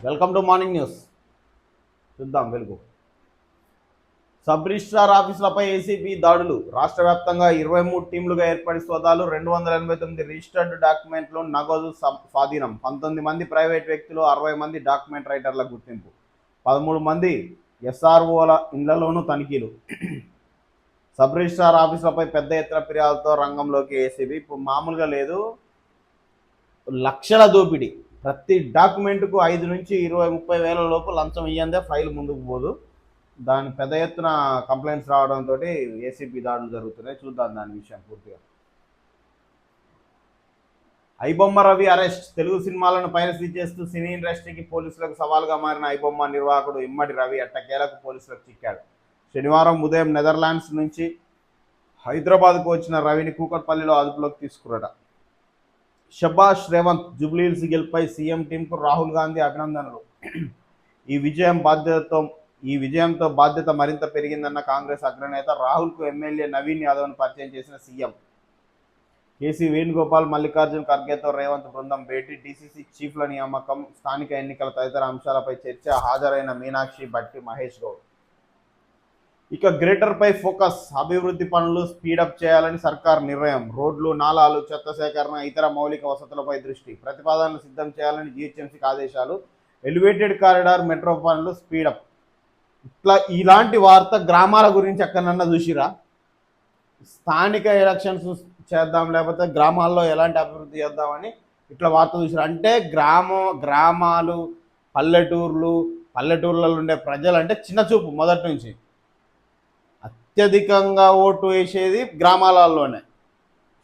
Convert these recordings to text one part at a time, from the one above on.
Welcome to morning news. చూద్దాం వెలుగు. Sub registrar ఆఫీసులపై ACB దాడులు. రాష్ట్ర వ్యాప్తంగా 23 టీంలుగా ఏర్పడి సోదాలు. 289 రిజిస్టర్డ్ డాక్యుమెంట్లు నగదు స్వాధీనం. 19 మంది ప్రైవేట్ వ్యక్తులు, 60 మంది డాక్యుమెంట్ రైటర్ల గుర్తింపు. 13 మంది ఎస్ఆర్ఓల ఇళ్లలోనూ తనిఖీలు. సబ్ రిజిస్ట్రార్ ఆఫీసులపై పెద్ద ఎత్తున ఫిర్యాదులతో రంగంలోకి ఏసీబీ. ఇప్పుడు మామూలుగా లేదు, లక్షల దోపిడీ. ప్రతి డాక్యుమెంట్కు 5 నుంచి 20-30 వేల లోపు లంచం ఇయ్యందే ఫైల్ ముందుకు పోదు. దాని పెద్ద ఎత్తున కంప్లైంట్స్ రావడంతో ఏసీబీ దాడులు జరుగుతున్నాయి. చూద్దాం దాని విషయం పూర్తిగా. ఐబొమ్మ రవి అరెస్ట్. తెలుగు సినిమాలను పైరసీ చేస్తూ సినీ ఇండస్ట్రీకి పోలీసులకు సవాల్గా మారిన ఐబొమ్మ నిర్వాహకుడు ఇమ్మడి రవి ఎట్టకేలకు పోలీసులకు చిక్కాడు. శనివారం ఉదయం నెదర్లాండ్స్ నుంచి హైదరాబాద్కు వచ్చిన రవిని కూకట్పల్లిలో అదుపులోకి తీసుకురాట. షబాష్ రేవంత్ జూబ్లీహిల్స్ గెలుపై సీఎం టీంకు రాహుల్ గాంధీ అభినందనలు. ఈ విజయంతో బాధ్యత మరింత పెరిగిందన్న కాంగ్రెస్ అగ్రనేత రాహుల్కు ఎమ్మెల్యే నవీన్ యాదవ్ను పరిచయం చేసిన సీఎం. కేసీ వేణుగోపాల్, మల్లికార్జున్ ఖర్గేతో రేవంత్ బృందం భేటీ. డీసీసీ చీఫ్ల నియామకం, స్థానిక ఎన్నికల తదితర అంశాలపై చర్చ. హాజరైన మీనాక్షి, భట్టి, మహేష్ గౌడ్. ఇక గ్రేటర్పై ఫోకస్. అభివృద్ధి పనులు స్పీడప్ చేయాలని సర్కార్ నిర్ణయం. రోడ్లు, నాలాలు, చెత్త సేకరణ, ఇతర మౌలిక వసతులపై దృష్టి. ప్రతిపాదనలు సిద్ధం చేయాలని జీహెచ్ఎంసీకి ఆదేశాలు. ఎలివేటెడ్ కారిడార్, మెట్రో పనులు స్పీడప్. ఇలాంటి వార్త గ్రామాల గురించి ఎక్కడన్నా చూసిరా? స్థానిక ఎలక్షన్స్ చేద్దాం, లేకపోతే గ్రామాల్లో ఎలాంటి అభివృద్ధి చేద్దామని ఇట్లా వార్త చూసిరా? అంటే గ్రామాలు, పల్లెటూర్లలో ఉండే ప్రజలు అంటే చిన్న చూపు మొదటి నుంచి. అత్యధికంగా ఓటు వేసేది గ్రామాలలోనే,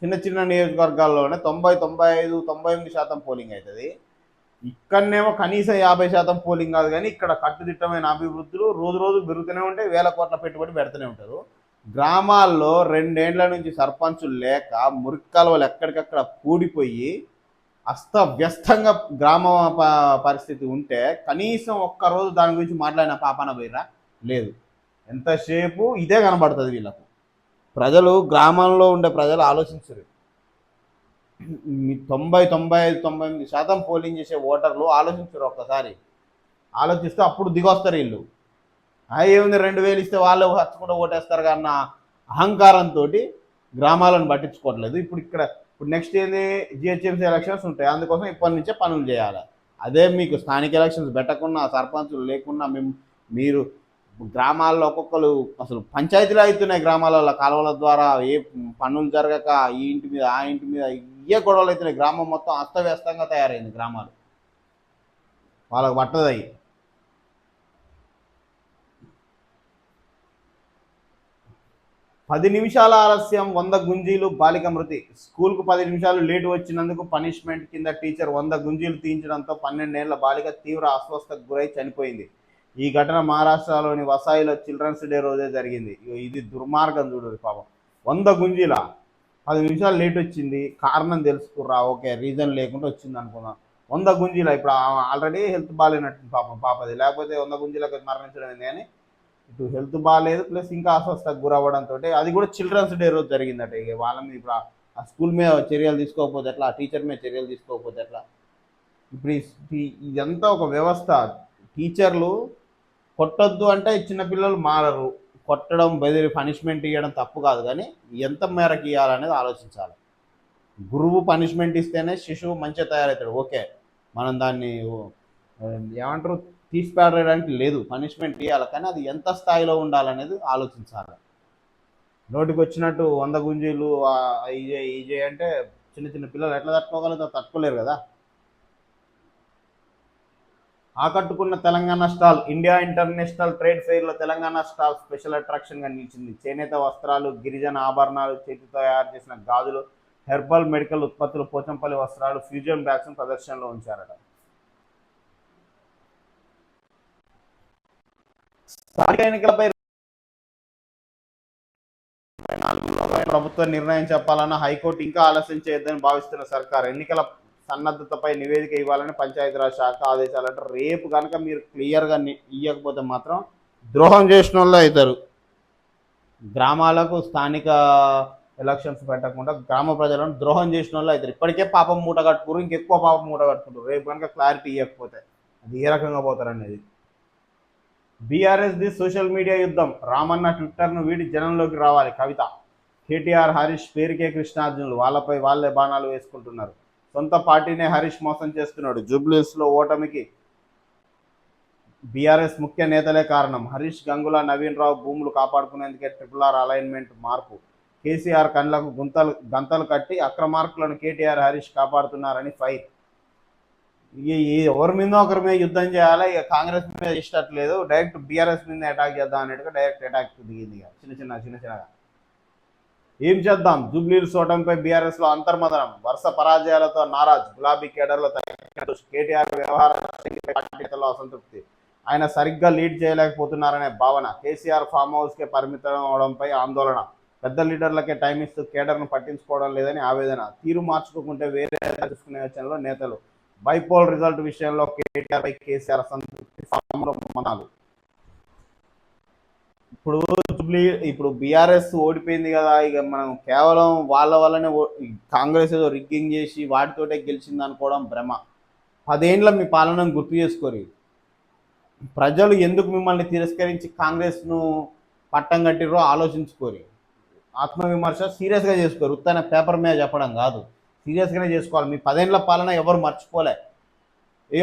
చిన్న చిన్న నియోజకవర్గాల్లోనే. 90-95-98% పోలింగ్ అవుతుంది. ఇక్కడనేమో కనీసం 50% పోలింగ్ కాదు. కానీ ఇక్కడ కట్టుదిట్టమైన అభివృద్ధులు రోజు రోజు పెరుగుతూనే ఉంటాయి. 1000 కోట్ల పెట్టుబడి పెడుతూనే ఉంటారు. గ్రామాల్లో 2 ఏళ్ల నుంచి సర్పంచులు లేక మురికాలువలు ఎక్కడికక్కడ కూడిపోయి అస్తవ్యస్తంగా గ్రామ పరిస్థితి ఉంటే కనీసం ఒక్కరోజు దాని గురించి మాట్లాడిన పాపన పోయిరా? లేదు. ఎంతసేపు ఇదే కనబడుతుంది వీళ్ళకు. గ్రామంలో ఉండే ప్రజలు ఆలోచించరు. 90-95-98% పోలింగ్ చేసే ఓటర్లు ఆలోచించరు. ఒక్కసారి ఆలోచిస్తే అప్పుడు దిగొస్తారు వీళ్ళు. ఏముంది 2000 ఇస్తే వాళ్ళు హచ్చకుండా ఓటేస్తారు అన్న అహంకారంతో గ్రామాలను పట్టించుకోవట్లేదు. ఇప్పుడు నెక్స్ట్ ఏంది, జిహెచ్ఎంసీ ఎలక్షన్స్ ఉంటాయి. అందుకోసం ఇప్పటి నుంచే పనులు చేయాలి. అదే మీకు స్థానిక ఎలక్షన్స్ పెట్టకుండా, సర్పంచులు లేకుండా మీరు గ్రామాల్లో ఒక్కొక్కరు అసలు పంచాయతీలు అవుతున్నాయి. గ్రామాలలో కాలువల ద్వారా ఏ పనులు జరగక ఈ ఇంటి మీద ఆ ఇంటి మీద ఇవే గొడవలు అవుతున్నాయి. గ్రామం మొత్తం అస్తవ్యస్తంగా తయారైంది. గ్రామాలు వాళ్ళకు పట్టదయి. 10 నిమిషాల ఆలస్యం 100 గుంజీలు. బాలిక మృతి. స్కూల్కు 10 నిమిషాలు లేటు వచ్చినందుకు పనిష్మెంట్ కింద టీచర్ 100 గుంజీలు తీయించడంతో 12 ఏళ్ల బాలిక తీవ్ర అస్వస్థతకు గురై చనిపోయింది. ఈ ఘటన మహారాష్ట్రలోని వసాయిలో చిల్డ్రన్స్ డే రోజే జరిగింది. ఇది దుర్మార్గం చూడరు పాపం. 100 గుంజీల 10 నిమిషాలు లేట్ వచ్చింది, కారణం తెలుసుకుర్రా, ఓకే, రీజన్ లేకుండా వచ్చింది అనుకున్నాం. 100 గుంజీల ఇప్పుడు ఆల్రెడీ హెల్త్ బాగాలేనట్టు పాపది. లేకపోతే 100 గుంజీలకు మరణించడం ఏంది? అని ఇటు హెల్త్ బాగాలేదు, ప్లస్ ఇంకా అస్వస్థతకు గురవ్వడంతో అది కూడా చిల్డ్రన్స్ డే రోజు జరిగిందట. ఇక వాళ్ళ మీద ఇప్పుడు ఆ స్కూల్ మీద చర్యలు తీసుకోకపోతే ఎట్లా, ఆ టీచర్ మీద చర్యలు తీసుకోకపోతే ఎట్లా? ఇప్పుడు ఇదంతా ఒక వ్యవస్థ. టీచర్లు కొట్టొద్దు అంటే చిన్నపిల్లలు మారరు. కొట్టడం, బెదిరి పనిష్మెంట్ ఇవ్వడం తప్పు కాదు, కానీ ఎంత మేరకు ఇవ్వాలనేది ఆలోచించాలి. గురువు పనిష్మెంట్ ఇస్తేనే శిశువు మంచిగా తయారవుతాడు. ఓకే, మనం దాన్ని ఏమంటారు తీసిపారేయడానికి లేదు, పనిష్మెంట్ ఇవ్వాలి. కానీ అది ఎంత స్థాయిలో ఉండాలనేది ఆలోచించాలి. నోటికి వచ్చినట్టు 100 గుంజీలు ఈజే అంటే చిన్న చిన్న పిల్లలు ఎట్లా తట్టుకోగలుగుతారు? తట్టుకోలేరు కదా. ఆకట్టుకున్న Telangana stall. India international trade ఫెయిర్లో తెలంగాణ స్టాల్ స్పెషల్ అట్రాక్షన్గా నిలిచింది. చేనేత వస్త్రాలు, గిరిజన ఆభరణాలు, చేతితో తయారు చేసిన గాజులు, హెర్బల్ మెడికల్ ఉత్పత్తులు, పోచంపల్లి వస్త్రాలు, ఫ్యూజన్ బ్యాగ్స్ ప్రదర్శనలో ఉంచారట. స్థానిక ఎన్నికలపై ప్రభుత్వ నిర్ణయం చెప్పాలన్న హైకోర్టు ఇంకా ఆలస్యం చేయొద్దని భావిస్తున్న సర్కార్ ఎన్నికల సన్నద్ధతపై నివేదిక ఇవ్వాలని పంచాయతీరాజ్ శాఖ ఆదేశాలంటే రేపు కనుక మీరు క్లియర్గా ఇవ్వకపోతే మాత్రం ద్రోహం చేసిన వాళ్ళు అవుతారు. గ్రామాలకు స్థానిక ఎలక్షన్స్ పెట్టకుండా గ్రామ ప్రజలను ద్రోహం చేసిన వాళ్ళు అవుతారు. ఇప్పటికే పాపం మూట కట్టుకురు, ఇంకెక్కువ పాపం మూట కట్టుకుంటారు రేపు కనుక క్లారిటీ ఇవ్వకపోతే. అది ఏ రకంగా పోతారనేది. బీఆర్ఎస్ ది సోషల్ మీడియా యుద్ధం, రామన్న ట్విట్టర్ను వీడి జనంలోకి రావాలి కవిత. కేటీఆర్ హరీష్ పేరుకే కృష్ణార్జునులు, వాళ్ళపై వాళ్ళే బాణాలు వేసుకుంటున్నారు. సొంత పార్టీనే హరీష్ మోసం చేస్తున్నాడు. జూబ్లీహిల్స్లో ఓటమికి బీఆర్ఎస్ ముఖ్య నేతలే కారణం. హరీష్, గంగుల, నవీన్ రావు భూములు కాపాడుకునేందుకే RRR అలైన్మెంట్ మార్పు. కేసీఆర్ కండ్లకు గంతలు కట్టి అక్రమార్కులను కేటీఆర్, హరీష్ కాపాడుతున్నారని ఫైర్. ఎవరి మీద ఒకరి మీద యుద్ధం చేయాలి, ఇక కాంగ్రెస్ మీద ఇష్టట్లేదు, డైరెక్ట్ బీఆర్ఎస్ మీద అటాక్ చేద్దాం అన్నట్టుగా డైరెక్ట్ అటాక్ దిగింది. ఇక చిన్నగా ఏం చేద్దాం. జూబ్లీహిల్స్ ఓటమిపై బీఆర్ఎస్లో అంతర్మదనం, వరుస పరాజయాలతో నారాజ్, గులాబీ కేడర్లో కేటీఆర్ వ్యవహారంలో అసంతృప్తి. ఆయన సరిగ్గా లీడ్ చేయలేకపోతున్నారనే భావన. కేసీఆర్ ఫామ్ హౌస్కే పరిమితం అవడంపై ఆందోళన. పెద్ద లీడర్లకే టైం ఇస్తూ కేడర్ను పట్టించుకోవడం లేదని ఆవేదన. తీరు మార్చుకోకుంటే వేరే చూసుకునే యోచనలో నేతలు. బైపోల్ రిజల్ట్ విషయంలో కేటీఆర్ పై కేసీఆర్ అసంతృప్తి, ఫామ్లో మనాలు. ఇప్పుడు బీఆర్ఎస్ ఓడిపోయింది కదా, ఇక మనం కేవలం వాళ్ళ వల్లనే కాంగ్రెస్ ఏదో రిగ్గింగ్ చేసి వాటితోటే గెలిచింది అనుకోవడం భ్రమ. 10 ఏళ్ళ మీ పాలనను గుర్తు చేసుకోరు. ప్రజలు ఎందుకు మిమ్మల్ని తిరస్కరించి కాంగ్రెస్ను పట్టం కట్టిరో ఆలోచించుకోరు. ఆత్మవిమర్శ సీరియస్గా చేసుకోరు. ఉత్తైన పేపర్ మీద చెప్పడం కాదు, సీరియస్గానే చేసుకోవాలి. మీ 10 ఏళ్ళ పాలన ఎవరు మర్చిపోలే.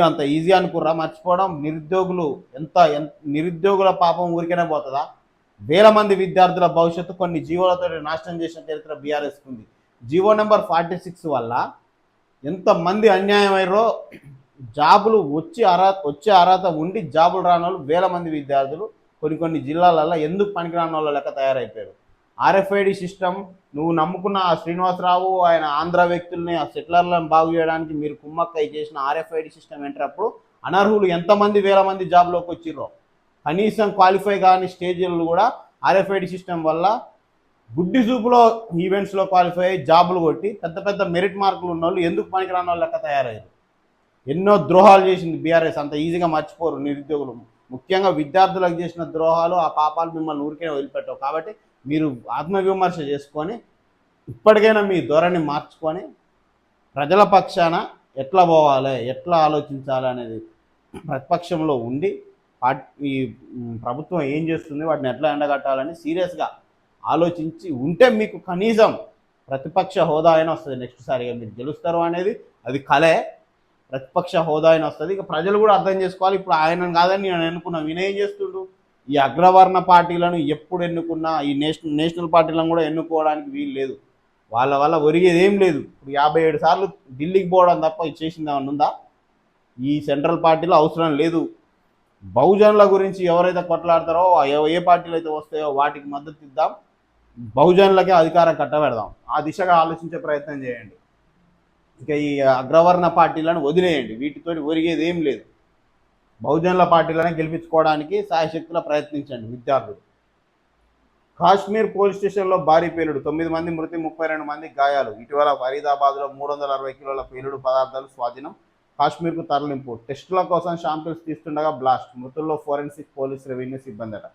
అంత ఈజీ అనుకుర్రా మర్చిపోవడం? నిరుద్యోగుల పాపం ఊరికనే పోతుందా? వేల మంది విద్యార్థుల భవిష్యత్తు కొన్ని జీవోలతో నాశనం చేసిన చరిత్ర బీఆర్ఎస్కి ఉంది. జీవో నెంబర్ 46 వల్ల ఎంతమంది అన్యాయం అయ్యారో. జాబులు వచ్చే అర్హత ఉండి జాబులు రాని వాళ్ళు వేల మంది విద్యార్థులు కొన్ని జిల్లాలలో ఎందుకు పనికిరాని వాళ్ళ లెక్క తయారైపోయారు. RFID సిస్టమ్, నువ్వు నమ్ముకున్న ఆ శ్రీనివాసరావు, ఆయన ఆంధ్ర వ్యక్తుల్ని, ఆ సెటిలర్లను బాగు చేయడానికి మీరు కుమ్మక్కై చేసిన RFID సిస్టమ్ ఏంటప్పుడు అనర్హులు ఎంతమంది వేల మంది జాబ్లోకి వచ్చిర్రో. కనీసం క్వాలిఫై కాని స్టేజీలు కూడా RFID సిస్టమ్ వల్ల గుడ్డి చూపులో ఈవెంట్స్లో క్వాలిఫై అయ్యి జాబులు కొట్టి పెద్ద పెద్ద మెరిట్ మార్కులు ఉన్న వాళ్ళు ఎందుకు పనికిరాని వాళ్ళు లెక్క తయారయ్యారు. ఎన్నో ద్రోహాలు చేసింది బీఆర్ఎస్, అంత ఈజీగా మర్చిపోరు నిరుద్యోగులు. ముఖ్యంగా విద్యార్థులకు చేసిన ద్రోహాలు, ఆ పాపాలు మిమ్మల్ని ఊరికే వదిలిపెట్టవు. కాబట్టి మీరు ఆత్మవిమర్శ చేసుకొని ఇప్పటికైనా మీ ధోరణి మార్చుకొని ప్రజల పక్షాన ఎట్లా పోవాలి, ఎట్లా ఆలోచించాలి అనేది ప్రతిపక్షంలో ఉండి ఈ ప్రభుత్వం ఏం చేస్తుంది, వాటిని ఎట్లా ఎండగట్టాలని సీరియస్గా ఆలోచించి ఉంటే మీకు కనీసం ప్రతిపక్ష హోదా అయినా వస్తుంది. నెక్స్ట్ సారిగా మీరు గెలుస్తారు అనేది అది కలే. ప్రతిపక్ష హోదా అయినా వస్తుంది. ఇక ప్రజలు కూడా అర్థం చేసుకోవాలి. ఇప్పుడు ఆయన కాదని నేను ఎన్నుకున్నా, వినయం చేస్తుండు. ఈ అగ్రవర్ణ పార్టీలను ఎప్పుడు ఎన్నుకున్నా ఈ నేషనల్ పార్టీలను కూడా ఎన్నుకోవడానికి వీలు లేదు. వాళ్ళ వల్ల ఒరిగేది ఏం లేదు. ఇప్పుడు 57 సార్లు ఢిల్లీకి పోవడం తప్ప ఇచ్చేసింది ఏమన్నా ఉందా? ఈ సెంట్రల్ పార్టీలో అవసరం లేదు. బహుజనుల గురించి ఎవరైతే కొట్లాడతారో, ఏ పార్టీలు అయితే వస్తాయో వాటికి మద్దతు ఇద్దాం, బహుజనులకే అధికారం కట్టబెడదాం. ఆ దిశగా ఆలోచించే ప్రయత్నం చేయండి. ఇక ఈ అగ్రవర్ణ పార్టీలను వదిలేయండి, వీటితోటి ఒరిగేది ఏం లేదు. బహుజనుల పార్టీలనే గెలిపించుకోవడానికి సాయశక్తులా ప్రయత్నించండి విద్యార్థులు. కాశ్మీర్ పోలీస్ స్టేషన్లో భారీ పేలుడు, 9 మంది మృతి, 32 మంది గాయాలు. ఇటీవల ఫరీదాబాద్లో 360 కిలోల పేలుడు పదార్థాలు స్వాధీనం, కాశ్మీర్కు తరలింపు. టెస్టుల కోసం శాంపిల్స్ తీస్తుండగా బ్లాస్ట్, మృతుల్లో ఫోరెన్సిక్, పోలీస్, రెవెన్యూ సిబ్బంది అట.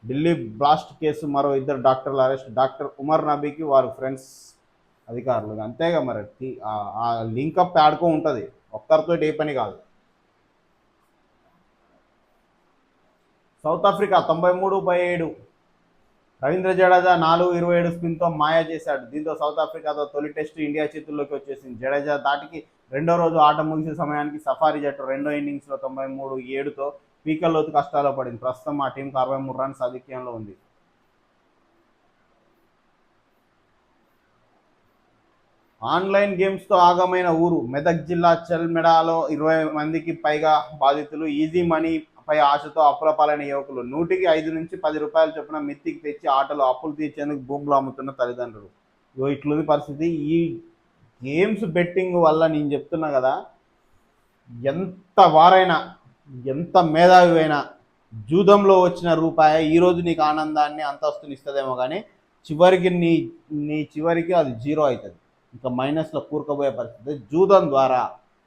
ఢిల్లీ బ్లాస్ట్ కేసు, మరో 2 డాక్టర్ల అరెస్ట్. డాక్టర్ ఉమర్ నబీకి వారు ఫ్రెండ్స్ అధికారులు. అంతేగా మరి, ఆ లింకప్ ఆడుకో ఉంటుంది, ఒక్కరితో ఏ పని కాదు. South Africa 93/7. రవీంద్ర జడేజా 4-27 స్పిన్తో మాయా చేశాడు. దీంతో సౌత్ ఆఫ్రికాతో తొలి టెస్టు ఇండియా చేతుల్లోకి వచ్చేసింది. జడేజా ధాటికి రెండో రోజు ఆట ముగిసే సమయానికి సఫారీ జట్టు రెండో ఇన్నింగ్స్లో 93-7తో పీకల్లోతు కష్టాల్లో పడింది. ప్రస్తుతం ఆ టీంకు 63 రన్స్ ఆధిక్యంలో ఉంది. ఆన్లైన్ గేమ్స్తో ఆగమైన ఊరు మెదక్ జిల్లా చెల్మెడాలో 20 మందికి పైగా బాధితులు. ఈజీ మనీ పై ఆశతో అప్పుల పాలైన యువకులు. 100కి 5 నుంచి 10 రూపాయలు చొప్పున మిత్తికి తెచ్చి ఆటలు అప్పులు తీర్చేందుకు భూములు అమ్ముతున్న తల్లిదండ్రులు. ఇట్లుంది పరిస్థితి. ఈ గేమ్స్ బెట్టింగ్ వల్ల నేను చెప్తున్నా కదా, ఎంత వారైనా, ఎంత మేధావి అయినా జూదంలో వచ్చిన రూపాయి ఈరోజు నీకు ఆనందాన్ని, అంతస్తుని ఇస్తుందేమో కానీ చివరికి నీ చివరికి అది జీరో అవుతుంది. ఇంకా మైనస్లో కూరుకుపోయే పరిస్థితి. జూదం ద్వారా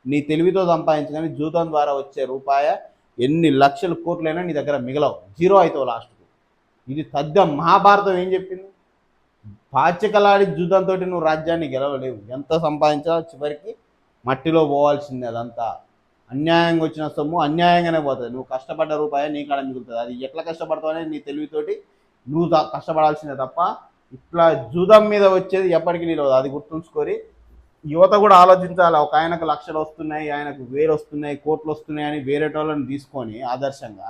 నీ తెలివితో సంపాదించుకొని జూదం ద్వారా వచ్చే రూపాయి ఎన్ని లక్షల కోట్లైనా నీ దగ్గర మిగలవు, జీరో అవుతావు లాస్ట్కు. ఇది తథ్యం. మహాభారతం ఏం చెప్పింది? పాచికలాడి జూదంతో నువ్వు రాజ్యాన్ని గెలవలేవు. ఎంత సంపాదించాలో చివరికి మట్టిలో పోవాల్సిందే అదంతా. అన్యాయంగా వచ్చిన సొమ్ము అన్యాయంగానే పోతుంది. నువ్వు కష్టపడ్డ రూపాయి నీ కాడ మిగులుతుంది. అది ఎట్లా కష్టపడతావనే నీ తెలివితోటి నువ్వు కష్టపడాల్సిందే తప్ప ఇట్లా జూదం మీద వచ్చేది ఎప్పటికీ నిలవదు. అది గుర్తుంచుకొని యువత కూడా ఆలోచించాలి. ఒక ఆయనకు లక్షలు వస్తున్నాయి, ఆయనకు వేలు వస్తున్నాయి, కోట్లు వస్తున్నాయి అని వేరే వాళ్ళని తీసుకొని ఆదర్శంగా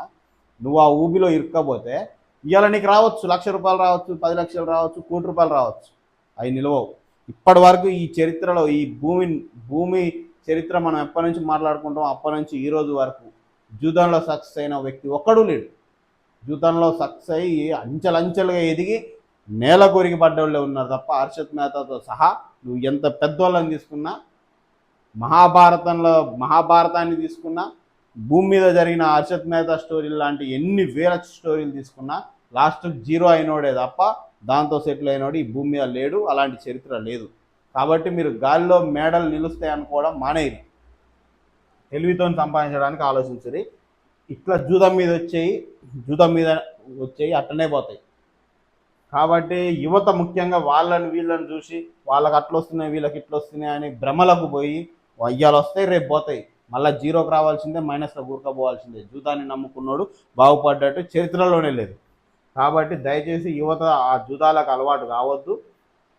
నువ్వు ఆ ఊబిలో ఇరుక్కపోతే ఇవాళ నీకు రావచ్చు, ₹1,00,000 రావచ్చు, 10 లక్షలు రావచ్చు, ₹1,00,00,000 రావచ్చు. అవి నిలవవు. ఇప్పటి వరకు ఈ చరిత్రలో ఈ భూమి చరిత్ర మనం ఎప్పటి నుంచి మాట్లాడుకుంటాం అప్పటి నుంచి ఈ రోజు వరకు జూదంలో సక్సెస్ అయిన వ్యక్తి ఒక్కడూ లేడు. జూదంలో సక్సెస్ అయ్యి అంచెలంచెలుగా ఎదిగి నేల కొరికి పడ్డోళ్ళే ఉన్నారు తప్ప హర్షత్ మెహతాతో సహా నువ్వు ఎంత పెద్దోళ్ళని తీసుకున్నా, మహాభారతాన్ని తీసుకున్నా, భూమి మీద జరిగిన హర్షత్ మెహతా స్టోరీలు లాంటి ఎన్ని వేల స్టోరీలు తీసుకున్నా లాస్ట్ జీరో అయినోడే తప్ప దాంతో సెటిల్ అయినోడు ఈ భూమి మీద లేడు. అలాంటి చరిత్ర లేదు. కాబట్టి మీరు గాలిలో మేడలు నిలుస్తాయి అనుకోవడం మానేయండి. తెలివితో సంపాదించడానికి ఆలోచించరు. ఇట్లా జూదం మీద వచ్చేయి అట్టనే పోతాయి. కాబట్టి యువత ముఖ్యంగా వీళ్ళని చూసి వాళ్ళకి అట్లా వస్తున్నాయి, వీళ్ళకి ఇట్లా వస్తున్నాయి అని భ్రమలకు పోయి ఇవాళ వస్తాయి రేపు పోతాయి, మళ్ళీ జీరోకి రావాల్సిందే, మైనస్లో కూరుకపోవాల్సిందే. జూదాన్ని నమ్ముకున్నాడు బాగుపడ్డట్టు చరిత్రలోనే లేదు. కాబట్టి దయచేసి యువత ఆ జూదాలకు అలవాటు కావద్దు.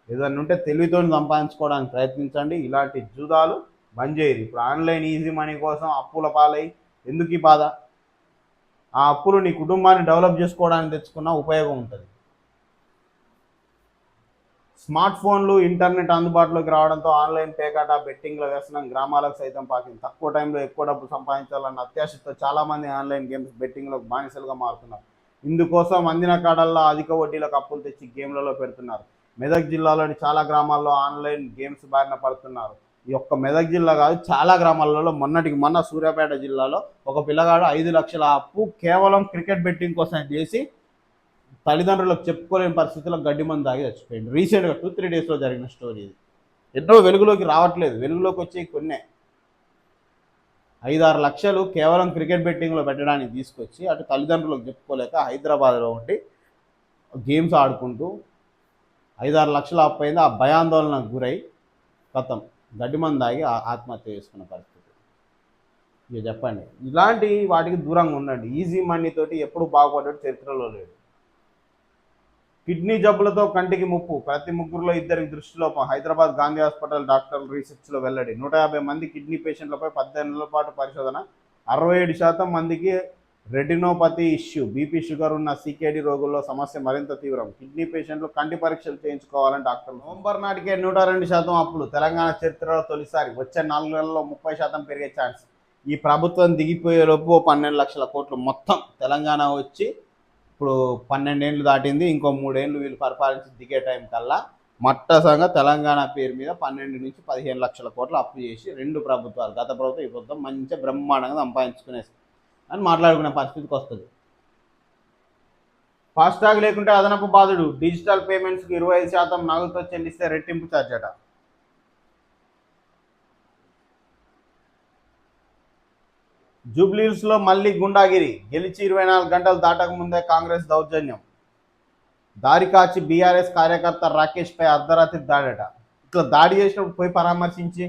ఏదన్నా ఉంటే తెలివితో సంపాదించుకోవడానికి ప్రయత్నించండి. ఇలాంటి జూదాలు బంద్ చేయరు. ఇప్పుడు ఆన్లైన్ ఈజీ మనీ కోసం అప్పుల పాలై ఎందుకు ఈ బాధ? ఆ అప్పులు నీ కుటుంబాన్ని డెవలప్ చేసుకోవడానికి తెచ్చుకున్న ఉపయోగం ఉంటుంది. స్మార్ట్ ఫోన్లు, ఇంటర్నెట్ అందుబాటులోకి రావడంతో ఆన్లైన్ పేకాట, బెట్టింగ్ల వ్యసనం గ్రామాలకు సైతం పాకింది. తక్కువ టైంలో ఎక్కువ డబ్బు సంపాదించాలన్న అత్యాశతో చాలామంది ఆన్లైన్ గేమ్స్, బెట్టింగ్లకు బానిసలుగా మారుతున్నారు. ఇందుకోసం అందిన కాడల్లో అధిక వడ్డీలకు అప్పులు తెచ్చి గేమ్లలో పెడుతున్నారు. మెదక్ జిల్లాలోని చాలా గ్రామాల్లో ఆన్లైన్ గేమ్స్ బారిన పడుతున్నారు. ఈ ఒక్క మెదక్ జిల్లా కాదు, చాలా గ్రామాలలో మొన్న సూర్యాపేట జిల్లాలో ఒక పిల్లగాడు 5 లక్షల అప్పు కేవలం క్రికెట్ బెట్టింగ్ కోసం చేసి తల్లిదండ్రులకు చెప్పుకోలేని పరిస్థితుల్లో గడ్డి మంది తాగి చచ్చిపోయింది. రీసెంట్గా 2-3 డేస్లో జరిగిన స్టోరీ ఇది. ఎన్నో వెలుగులోకి రావట్లేదు. వెలుగులోకి వచ్చే కొన్నే 5-6 లక్షలు కేవలం క్రికెట్ బెట్టింగ్లో పెట్టడానికి తీసుకొచ్చి అటు తల్లిదండ్రులకు చెప్పుకోలేక హైదరాబాద్లో ఉండి గేమ్స్ ఆడుకుంటూ 5-6 లక్షలు అప్పైంది. ఆ భయాందోళనకు గురై కథం గడ్డి మంది తాగి ఆత్మహత్య చేసుకున్న పరిస్థితి. ఇక చెప్పండి, ఇలాంటి వాటికి దూరంగా ఉండండి. ఈజీ మనీ తోటి ఎప్పుడు బాగుపడ్డాడు చరిత్రలో లేడు. కిడ్నీ జబ్బులతో కంటికి ముప్పు, ప్రతి ముగ్గురులో 2 దృష్టిలోపం. హైదరాబాద్ గాంధీ హాస్పిటల్ డాక్టర్ల రీసెర్చ్లో వెల్లడి. 150 మంది కిడ్నీ పేషెంట్లపై 18 నెలల పాటు పరిశోధన. 67% మందికి రెటినోపతి ఇష్యూ, బీపీ, షుగర్ ఉన్న సీకేడీ రోగుల్లో సమస్య మరింత తీవ్రం. కిడ్నీ పేషెంట్లు కంటి పరీక్షలు చేయించుకోవాలని డాక్టర్లు. నవంబర్ నాటికే 102% అప్పులు. తెలంగాణ చరిత్రలో తొలిసారి. వచ్చే 4 నెలల్లో 30% పెరిగే ఛాన్స్. ఈ ప్రభుత్వం దిగిపోయేలోపు 12 లక్షల కోట్లు మొత్తం తెలంగాణ వచ్చి ఇప్పుడు 12 ఏళ్ళు దాటింది. ఇంకో 3 ఏళ్ళు వీళ్ళు పరిపాలించి దిగే టైం కల్లా మట్టసంగా తెలంగాణ పేరు మీద 12 నుంచి 15 లక్షల కోట్లు అప్పు చేసి 2 ప్రభుత్వాలు, గత ప్రభుత్వం ఈ ప్రభుత్వం మంచిగా బ్రహ్మాండంగా సంపాదించుకునేసి అని మాట్లాడుకునే పరిస్థితికి వస్తుంది. ఫాస్టాగ్ లేకుంటే అదనపు బాధుడు. డిజిటల్ పేమెంట్స్కి 25% నగదుతో చెల్లిస్తే రెట్టింపు ఛార్జ్ అట. జూబ్లీహిల్స్లో మళ్ళీ గుండాగిరి. గెలిచి 24 గంటలు దాటక ముందే కాంగ్రెస్ దౌర్జన్యం. దారి కాచి బీఆర్ఎస్ కార్యకర్త రాకేష్పై అర్ధరాత్రి దాడట. ఇట్లా దాడి చేసినప్పుడు పోయి పరామర్శించి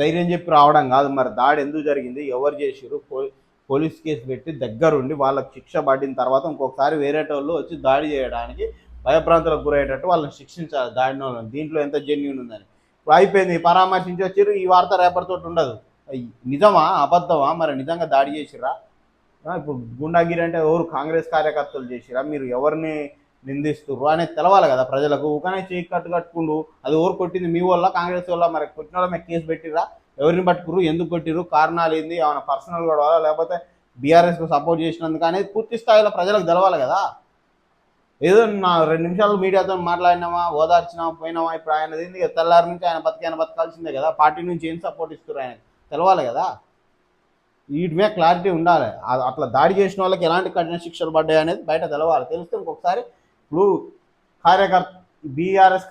ధైర్యం చెప్పి రావడం కాదు. మరి దాడి ఎందుకు జరిగింది, ఎవరు చేసిరు, పోలీస్ కేసు పెట్టి దగ్గరుండి వాళ్ళకి శిక్ష పడిన తర్వాత ఇంకొకసారి వేరేటోళ్ళు వచ్చి దాడి చేయడానికి భయభ్రాంతులకు గురయ్యేటట్టు వాళ్ళని శిక్షించాలి దాడిన వాళ్ళని. దీంట్లో ఎంత జెన్యూన్ ఉందని. ఇప్పుడు అయిపోయింది, పరామర్శించి వచ్చారు. ఈ వార్త రేపటితో ఉండదు. నిజమా అబద్ధమా? మరి నిజంగా దాడి చేసిరా? ఇప్పుడు గుండాగిరి అంటే ఎవరు? కాంగ్రెస్ కార్యకర్తలు చేసిరా? మీరు ఎవరిని నిందిస్తుర్రు అనేది తెలవాలి కదా ప్రజలకు. ఊకనే చేయి కట్టుకుండు అది ఎవరు కొట్టింది, మీ వల్ల కాంగ్రెస్ వల్ల? మరి కొట్టిన వాళ్ళ మీద కేసు పెట్టిరా? ఎవరిని పట్టుకుర్రు, ఎందుకు కొట్టిర్రు, కారణాలు ఏంది, ఏమైనా పర్సనల్ గొడవ లేకపోతే బీఆర్ఎస్కు సపోర్ట్ చేసినందుకు అనేది పూర్తి స్థాయిలో ప్రజలకు తెలవాలి కదా. ఏదో నా 2 నిమిషాలు మీడియాతో మాట్లాడినామా, ఓదార్చినామా, పోయినామా. ఇప్పుడు ఆయనది తెల్లారి నుంచి ఆయన బతకాల్సిందే కదా. పార్టీ నుంచి ఏం సపోర్ట్ ఇస్తారు ఆయన తెలవాలి కదా. వీటి మీద క్లారిటీ ఉండాలి. అట్లా దాడి చేసిన వాళ్ళకి ఎలాంటి కఠిన శిక్షలు పడ్డాయి అనేది బయట తెలవాలి. తెలిస్తే ఇంకొకసారి ఇప్పుడు బీఆర్ఎస్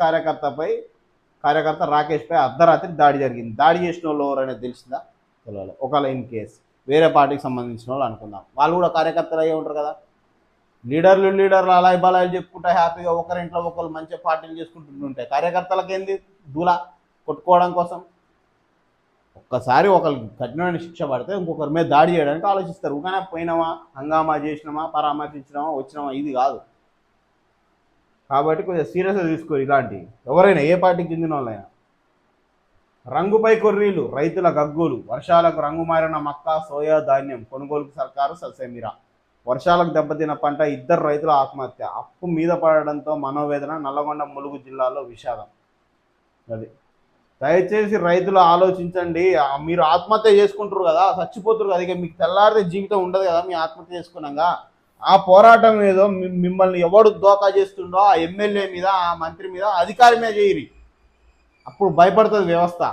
కార్యకర్త రాకేష్పై అర్ధరాత్రి దాడి జరిగింది. దాడి చేసిన వాళ్ళు ఎవరు అనేది తెలిసిందా? తెలియాలి. ఒకవేళ ఇన్ కేసు వేరే పార్టీకి సంబంధించిన వాళ్ళు అనుకుందాం, వాళ్ళు కూడా కార్యకర్తలు అయ్యే ఉంటారు కదా. లీడర్లు అలాయి బలాయిలు చెప్పుకుంటే హ్యాపీగా ఒకరింట్లో ఒకరు మంచిగా పార్టీలు చేసుకుంటుంటాయి. కార్యకర్తలకు ఏంది దూల కొట్టుకోవడం కోసం? ఒక్కసారి ఒకరికి కఠినమైన శిక్ష పడితే ఇంకొకరి మీద దాడి చేయడానికి ఆలోచిస్తారు. ఊకనే పోయినామా, హంగామా చేసినామా, పరామర్శించినామా, వచ్చినామా, ఇది కాదు. కాబట్టి కొంచెం సీరియస్గా తీసుకోరు ఇలాంటివి, ఎవరైనా ఏ పార్టీకి చెందిన వాళ్ళైనా. రంగుపై కొర్రీలు, రైతుల గగ్గోలు, వర్షాలకు రంగు మారిన మక్క, సోయా ధాన్యం కొనుగోలుకు సర్కారు ససేమిరా. వర్షాలకు దెబ్బతిన్న పంట, ఇద్దరు రైతుల ఆత్మహత్య, అప్పు మీద పడడంతో మనోవేదన, నల్లగొండ ములుగు జిల్లాలో విషాదం. అది దయచేసి రైతులు ఆలోచించండి. మీరు ఆత్మహత్య చేసుకుంటారు కదా, చచ్చిపోతారు కదా, ఇక మీకు తెల్లారితే జీవితం ఉండదు కదా మీ ఆత్మహత్య చేసుకున్నాగా. ఆ పోరాటం ఏదో మిమ్మల్ని ఎవడు దోకా చేస్తుండో ఆ ఎమ్మెల్యే మీద, ఆ మంత్రి మీద, అధికారి మీద చేయరి. అప్పుడు భయపడుతుంది వ్యవస్థ.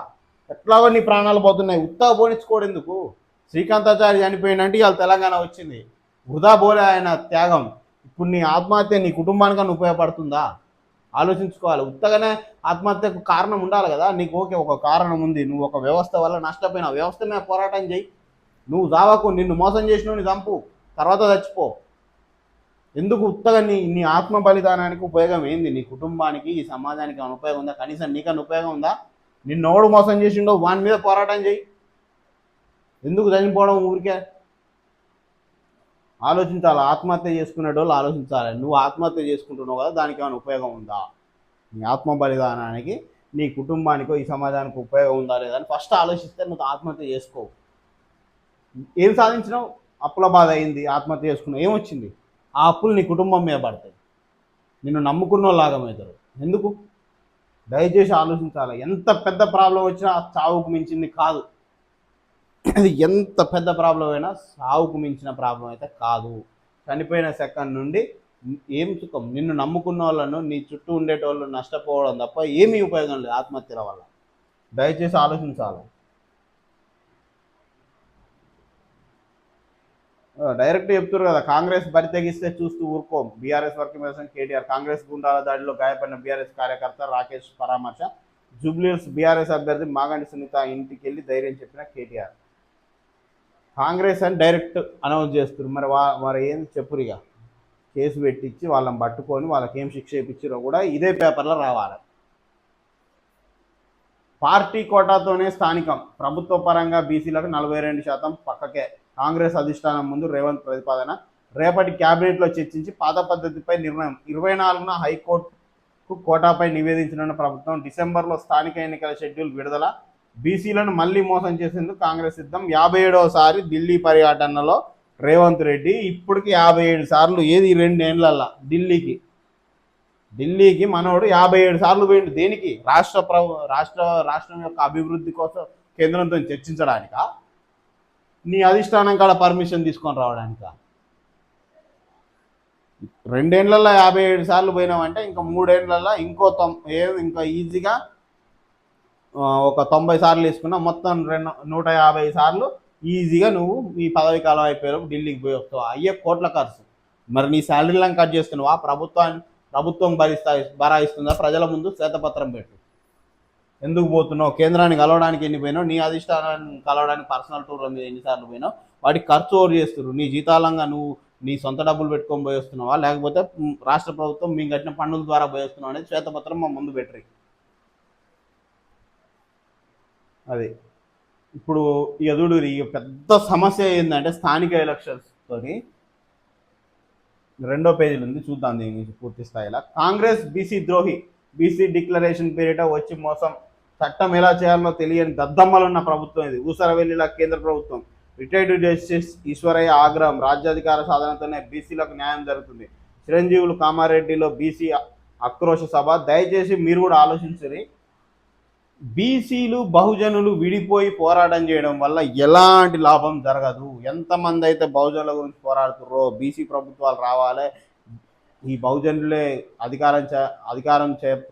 ఎట్లాగో నీ ప్రాణాలు పోతున్నాయి, ఉత్తా పోనించుకోడు ఎందుకు? శ్రీకాంతాచారి చనిపోయినంటే ఇవాళ తెలంగాణ వచ్చింది, వృధా పోలే ఆయన త్యాగం. ఇప్పుడు నీ ఆత్మహత్య నీ కుటుంబానికన్నా ఉపయోగపడుతుందా? ఆలోచించుకోవాలి. ఉత్తగానే ఆత్మహత్యకు కారణం ఉండాలి కదా. నీకు ఓకే, ఒక కారణం ఉంది, నువ్వు ఒక వ్యవస్థ వల్ల నష్టపోయిన వ్యవస్థ మీద పోరాటం చేయి. నువ్వు దావకు, నిన్ను మోసం చేసినవు నీ చంపు, తర్వాత చచ్చిపో. ఎందుకు ఉత్తగా నీ ఆత్మ బలిదానానికి ఉపయోగం ఏంది? నీ కుటుంబానికి, ఈ సమాజానికి ఏమైనా ఉపయోగం ఉందా? కనీసం నీకన్నా ఉపయోగం ఉందా? నిన్నోడు మోసం చేసిండో వాని మీద పోరాటం చేయి. ఎందుకు చనిపోవడం ఊరికే? ఆలోచించాలి. ఆత్మహత్య చేసుకునేటోళ్ళు ఆలోచించాలి. నువ్వు ఆత్మహత్య చేసుకుంటున్నావు కదా, దానికి ఏమైనా ఉపయోగం ఉందా? నీ ఆత్మ బలిదానానికి నీ కుటుంబానికో ఈ సమాజానికి ఉపయోగం ఉందా లేదా అని ఫస్ట్ ఆలోచిస్తే నువ్వు ఆత్మహత్య చేసుకోవు. ఏం సాధించినావు? అప్పుల బాధ అయింది, ఆత్మహత్య చేసుకున్నావు, ఏమొచ్చింది? ఆ అప్పులు నీ కుటుంబం మీద పడతాయి, నిన్ను నమ్ముకున్న లాగమవుతారు. ఎందుకు? దయచేసి ఆలోచించాలి. ఎంత పెద్ద ప్రాబ్లం వచ్చినా చావుకు మించింది కాదు. అది ఎంత పెద్ద ప్రాబ్లం అయినా సావుకు మించిన ప్రాబ్లం అయితే కాదు. చనిపోయిన సెకండ్ నుండి ఏం సుఖం? నిన్ను నమ్ముకున్న వాళ్ళను, నీ చుట్టూ ఉండేటోళ్ళు నష్టపోవడం తప్ప ఏమీ ఉపయోగం లేదు ఆత్మహత్యల వల్ల. దయచేసి ఆలోచించాలి. డైరెక్ట్ చెప్తారు కదా, కాంగ్రెస్ బరి తెగిస్తే చూస్తూ ఊరుకోం. BRS working president KTR. Congress గుండాల దాడిలో గాయపడిన బీఆర్ఎస్ కార్యకర్త రాకేష్ పరామర్శ. జూబ్లీహిల్స్ బీఆర్ఎస్ అభ్యర్థి మాగంటి సునీత ఇంటికి వెళ్ళి ధైర్యం చెప్పిన కేటీఆర్. కాంగ్రెస్ అని డైరెక్ట్ అనౌన్స్ చేస్తారు. మరి ఏం చెప్పురిగా, కేసు పెట్టించి వాళ్ళని పట్టుకొని వాళ్ళకి ఏం శిక్ష ఇప్పించారో కూడా ఇదే పేపర్లో రావాలి. పార్టీ కోటాతోనే స్థానికం, ప్రభుత్వ పరంగా బీసీలకు 42% పక్కకే. కాంగ్రెస్ అధిష్టానం ముందు రేవంత్ ప్రతిపాదన. రేపటి క్యాబినెట్లో చర్చించి పాత పద్ధతిపై నిర్ణయం. 24న హైకోర్టుకు కోటాపై నివేదించనున్న ప్రభుత్వం. డిసెంబర్లో స్థానిక ఎన్నికల షెడ్యూల్ విడుదల. బీసీలను మళ్లీ మోసం చేసేందుకు కాంగ్రెస్ సిద్ధం. 57వసారి ఢిల్లీ పర్యటనలో రేవంత్ రెడ్డి. ఇప్పటికి 57 సార్లు. ఏది 2 ఏళ్లల్లా ఢిల్లీకి మనోడు 57 సార్లు పోయిండు. దేనికి? రాష్ట్రం యొక్క అభివృద్ధి కోసం కేంద్రంతో చర్చించడానికా? నీ అధిష్టానం కాడ పర్మిషన్ తీసుకొని రావడానికా? 2 ఏళ్లలో 57 సార్లు పోయినామంటే ఇంకా 3 ఏళ్లలో ఇంకా ఈజీగా ఒక 90 సార్లు వేసుకున్నా, మొత్తం 150 సార్లు ఈజీగా నువ్వు ఈ పదవి కాలం అయిపోయావు ఢిల్లీకి పోయి వస్తావు. అయ్యే కోట్ల ఖర్చు. మరి నీ శాలరీలను కట్ చేస్తున్నావా? ప్రభుత్వం భరాయిస్తుందా? ప్రజల ముందు శ్వేతపత్రం పెట్టు. ఎందుకు పోతున్నావు? కేంద్రాన్ని కలవడానికి ఎన్ని పోయినావు? నీ అధిష్టానాన్ని కలవడానికి పర్సనల్ టూర్ల మీద ఎన్నిసార్లు పోయినావు? వాటికి ఖర్చు ఓవర్ చేస్తున్నారు. నీ జీతాలంగా నువ్వు నీ సొంత డబ్బులు పెట్టుకొని పోయి వస్తున్నావా, లేకపోతే రాష్ట్ర ప్రభుత్వం మేము కట్టిన పన్నుల ద్వారా పోయి వస్తున్నావు అనేది శ్వేతపత్రం మా ముందు పెట్టరు. అది ఇప్పుడు ఎదుడు పెద్ద సమస్య ఏంటంటే స్థానిక ఎలక్షన్స్ తోటి. 2వ పేజీలు ఉంది, చూద్దాం దీని గురించి పూర్తి స్థాయిలో. కాంగ్రెస్ బీసీ ద్రోహి, బీసీ డిక్లరేషన్ పేరిట వచ్చి మోసం, చట్టం ఎలా చేయాలో తెలియని దద్దమ్మలున్న ప్రభుత్వం ఇది. ఊసరవెల్లిలా కేంద్ర ప్రభుత్వం. రిటైర్డ్ జస్టిస్ ఈశ్వరయ్య ఆగ్రహం. రాజ్యాధికార సాధనతోనే బీసీలకు న్యాయం జరుగుతుంది. చిరంజీవులు కామారెడ్డిలో బీసీ ఆక్రోశ సభ. దయచేసి మీరు కూడా ఆలోచించండి. బీసీలు బహుజనులు విడిపోయి పోరాటం చేయడం వల్ల ఎలాంటి లాభం జరగదు. ఎంతమంది అయితే బహుజనుల గురించి పోరాడుతున్నారో, బీసీ ప్రభుత్వాలు రావాలి, ఈ బహుజనులే అధికారం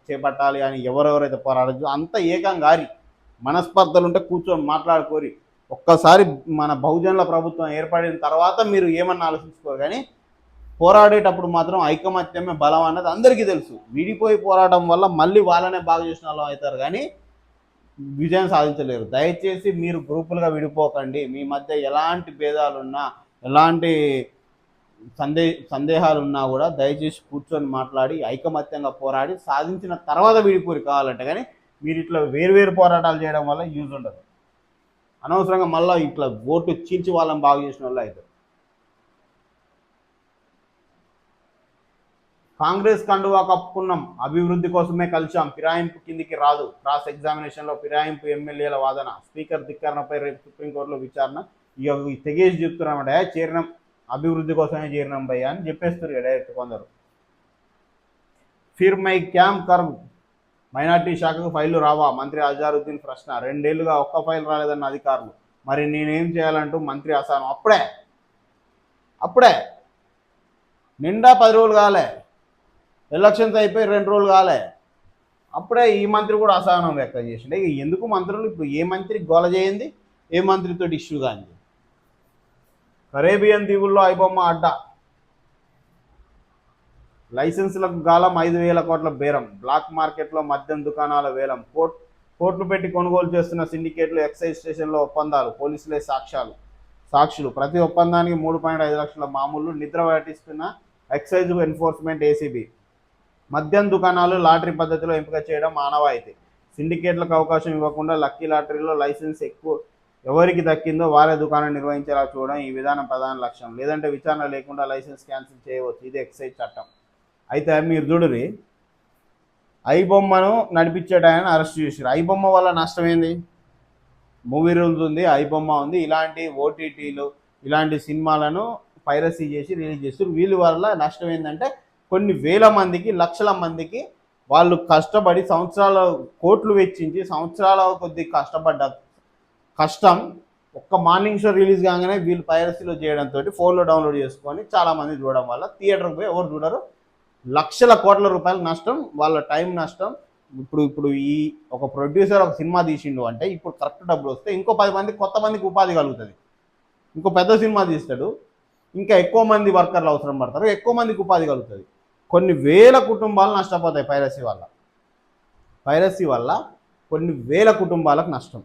చేపట్టాలి అని ఎవరెవరైతే పోరాడచ్చు అంత ఏకంగారి మనస్పర్ధలు ఉంటే కూర్చొని మాట్లాడుకోరి. ఒక్కసారి మన బహుజనుల ప్రభుత్వం ఏర్పడిన తర్వాత మీరు ఏమన్నా ఆలోచించుకోరు. కానీ పోరాడేటప్పుడు మాత్రం ఐకమత్యమే బలం అన్నది అందరికీ తెలుసు. విడిపోయి పోరాటం వల్ల మళ్ళీ వాళ్ళనే బాగా చేసిన వాళ్ళు అవుతారు, కానీ విజయం సాధించలేరు. దయచేసి మీరు గ్రూపులుగా విడిపోకండి. మీ మధ్య ఎలాంటి భేదాలున్నా, ఎలాంటి సందేహాలున్నా కూడా దయచేసి కూర్చొని మాట్లాడి ఐకమత్యంగా పోరాడి సాధించిన తర్వాత విడిపోరు కావాలంటే. కానీ మీరు ఇట్లా వేరువేరు పోరాటాలు చేయడం వల్ల యూజ్ ఉండదు. అనవసరంగా మళ్ళీ ఇట్లా ఓట్లు చీల్చి వాళ్ళని బాగు చేసిన వాళ్ళు అయితే. కాంగ్రెస్ కండువా కప్పుకున్నాం, అభివృద్ధి కోసమే కలిశాం, ఫిరాయింపు కిందికి రాదు, క్రాస్ ఎగ్జామినేషన్లో ఫిరాయింపు ఎమ్మెల్యేల వాదన, స్పీకర్ ధిక్కరణపై రేపు సుప్రీంకోర్టులో విచారణ. ఇక తెగేసి చెప్తున్నామంటే చేరినాం, అభివృద్ధి కోసమే చేరినాం భయ్య అని చెప్పేస్తారు డైరెక్ట్ కొందరు. Phir my cam curve, minority శాఖకు ఫైళ్లు రావా, మంత్రి అజారుద్దీన్ ప్రశ్న. 2 ఏళ్లుగా ఒక్క ఫైల్ రాలేదన్న అధికారులు, మరి నేనేం చేయాలంటూ మంత్రి అసహనం. అప్పుడే నిండా 10 రోజులు కాలే, ఎలక్షన్స్ అయిపోయి 2 రోజులు కాలే, అప్పుడే ఈ మంత్రి కూడా అసహనం వ్యక్తం చేసిండే. ఎందుకు మంత్రులు ఇప్పుడు ఏ మంత్రి గోల చేయింది, ఏ మంత్రితో ఇష్యూ కాంది. కరేబియన్ దీవుల్లో ఐబొమ్మ అడ్డా, లైసెన్సులకు గాలం 5,000 కోట్ల బేరం, బ్లాక్ మార్కెట్లో మద్యం దుకాణాల వేలం, కోట్లు పెట్టి కొనుగోలు చేస్తున్న సిండికేట్లు, ఎక్సైజ్ స్టేషన్లో ఒప్పందాలు, పోలీసులే సాక్షులు, ప్రతి ఒప్పందానికి 3.5 లక్షల మామూలు, నిద్ర పట్టిస్తున్న ఎక్సైజ్ ఎన్ఫోర్స్మెంట్ ఏసీబీ. మద్యం దుకాణాలు లాటరీ పద్ధతిలో ఎంపిక చేయడం ఆనవాయితీ, సిండికేట్లకు అవకాశం ఇవ్వకుండా లక్కీ లాటరీలో లైసెన్స్ ఎవరికి దక్కిందో వారే దుకాణం నిర్వహించేలా చూడడం ఈ విధానం ప్రధాన లక్ష్యం. లేదంటే విచారణ లేకుండా లైసెన్స్ క్యాన్సిల్ చేయవచ్చు, ఇది ఎక్సైజ్ చట్టం. అయితే మీరు చూడురి, ఐబొమ్మను నడిపించేటాయని అరెస్ట్ చేశారు. ఐబొమ్మ వల్ల నష్టం ఏంది? మూవీ రూల్స్ ఉంది, ఐబొమ్మ ఉంది, ఇలాంటి ఓటీటీలు ఇలాంటి సినిమాలను పైరసీ చేసి రిలీజ్ చేస్తారు. వీళ్ళ వల్ల నష్టం ఏంటంటే కొన్ని వేల మందికి, లక్షల మందికి వాళ్ళు కష్టపడి సంవత్సరాల కోట్లు వెచ్చించి సంవత్సరాల కొద్ది కష్టపడ్డ కష్టం ఒక్క మార్నింగ్ షో రిలీజ్ కాగానే వీళ్ళు పైరసీలో చేయడంతో ఫోన్లో డౌన్లోడ్ చేసుకొని చాలామంది చూడడం వల్ల థియేటర్కి పోయి ఎవరు చూడరు, లక్షల కోట్ల రూపాయల నష్టం, వాళ్ళ టైం నష్టం. ఇప్పుడు ఈ ఒక ప్రొడ్యూసర్ ఒక సినిమా తీసిండు అంటే ఇప్పుడు కరెక్ట్ డబ్బులు వస్తే ఇంకో 10 మంది కొత్త మందికి ఉపాధి కలుగుతుంది. ఇంకో పెద్ద సినిమా తీస్తాడు, ఇంకా ఎక్కువ మంది వర్కర్లు అవసరం పడతారు, ఎక్కువ మందికి ఉపాధి కలుగుతుంది. కొన్ని వేల కుటుంబాలు నష్టపోతాయి పైరసీ వల్ల కొన్ని వేల కుటుంబాలకు నష్టం.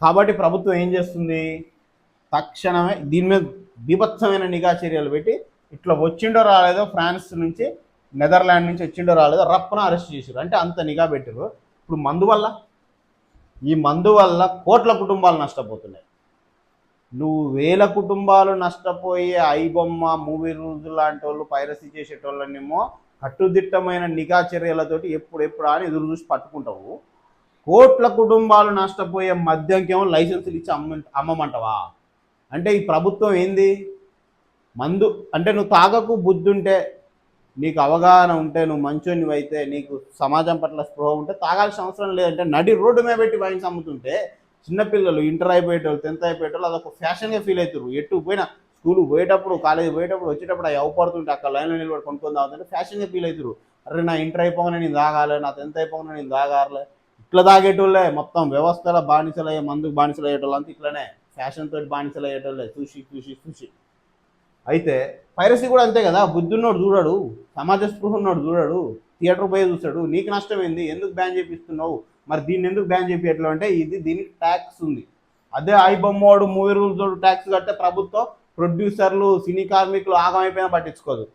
కాబట్టి ప్రభుత్వం ఏం చేస్తుంది, తక్షణమే దీని మీద బీభత్సమైన నిఘా చర్యలు పెట్టి ఇట్లా వచ్చిండో రాలేదో, ఫ్రాన్స్ నుంచి నెదర్లాండ్ నుంచి వచ్చిండో రాలేదో రప్పన అరెస్ట్ చేశారు. అంటే అంత నిఘా పెట్టారు. ఇప్పుడు ఈ మందు వల్ల కోట్ల కుటుంబాలు నష్టపోతున్నాయి. నువ్వు వేల కుటుంబాలు నష్టపోయే ఐబొమ్మ, మూవీ రూల్స్ లాంటి వాళ్ళు పైరసీ చేసేటోళ్ళనేమో కట్టుదిట్టమైన నిఘా చర్యలతోటి ఎప్పుడు అని ఎదురు చూసి పట్టుకుంటావు. కోట్ల కుటుంబాలు నష్టపోయే మద్యంకేమో లైసెన్సులు ఇచ్చి అమ్మమంటావా? అంటే ఈ ప్రభుత్వం ఏంది? మందు అంటే నువ్వు తాగకు, బుద్ధి ఉంటే, నీకు అవగాహన ఉంటే, నువ్వు మంచోనివి అయితే, నీకు సమాజం పట్ల స్పృహ ఉంటే తాగాల్సిన అవసరం లేదంటే నడి రోడ్డు మీద పెట్టి వైన్స్ అమ్ముతుంటే చిన్నపిల్లలు, ఇంటర్ అయిపోయేటోళ్ళు, 10th అయిపోయేటోళ్ళు అదొక ఫ్యాషన్గా ఫీల్ అవుతారు. ఎటు పోయినా, స్కూల్కి పోయేటప్పుడు, కాలేజీ పోయేటప్పుడు, వచ్చేటప్పుడు అవి అవపడుతుంటే అక్కడ లైన్లో నిలబడి కొనుక్కొని తాగుతుంటే ఫ్యాషన్గా ఫీల్ అవుతారు. అరే నా ఇంటర్ అయిపోగానే నేను తాగాలి, నా 10th అయిపోగానే నేను తాగాలి, ఇట్లా తాగేటోళ్ళే. మొత్తం వ్యవస్థల బానిసలయ్యే, మందుకు బానిసలు అయ్యేటోళ్ళు అంతా ఇట్లనే ఫ్యాషన్ తోటి బానిసలు అయ్యేటోళ్ళే, చూసి. అయితే పైరసీ కూడా అంతే కదా, బుద్ధున్నోడు చూడడు, సమాజ స్పృహ ఉన్నోడు చూడడు, థియేటర్ పోయి చూస్తాడు. నీకు నష్టం ఏంది, ఎందుకు బ్యాన్ చేపిస్తున్నావు, మరి దీన్ని ఎందుకు బ్యాన్ చేపియట్లు అంటే దీనికి ట్యాక్స్ ఉంది. అదే ఐబొమ్మోడు, మూవీ రూల్స్ తోడు ట్యాక్స్ కడితే ప్రభుత్వం, ప్రొడ్యూసర్లు, సినీ కార్మికులు ఆగమైపోయినా పట్టించుకోదు.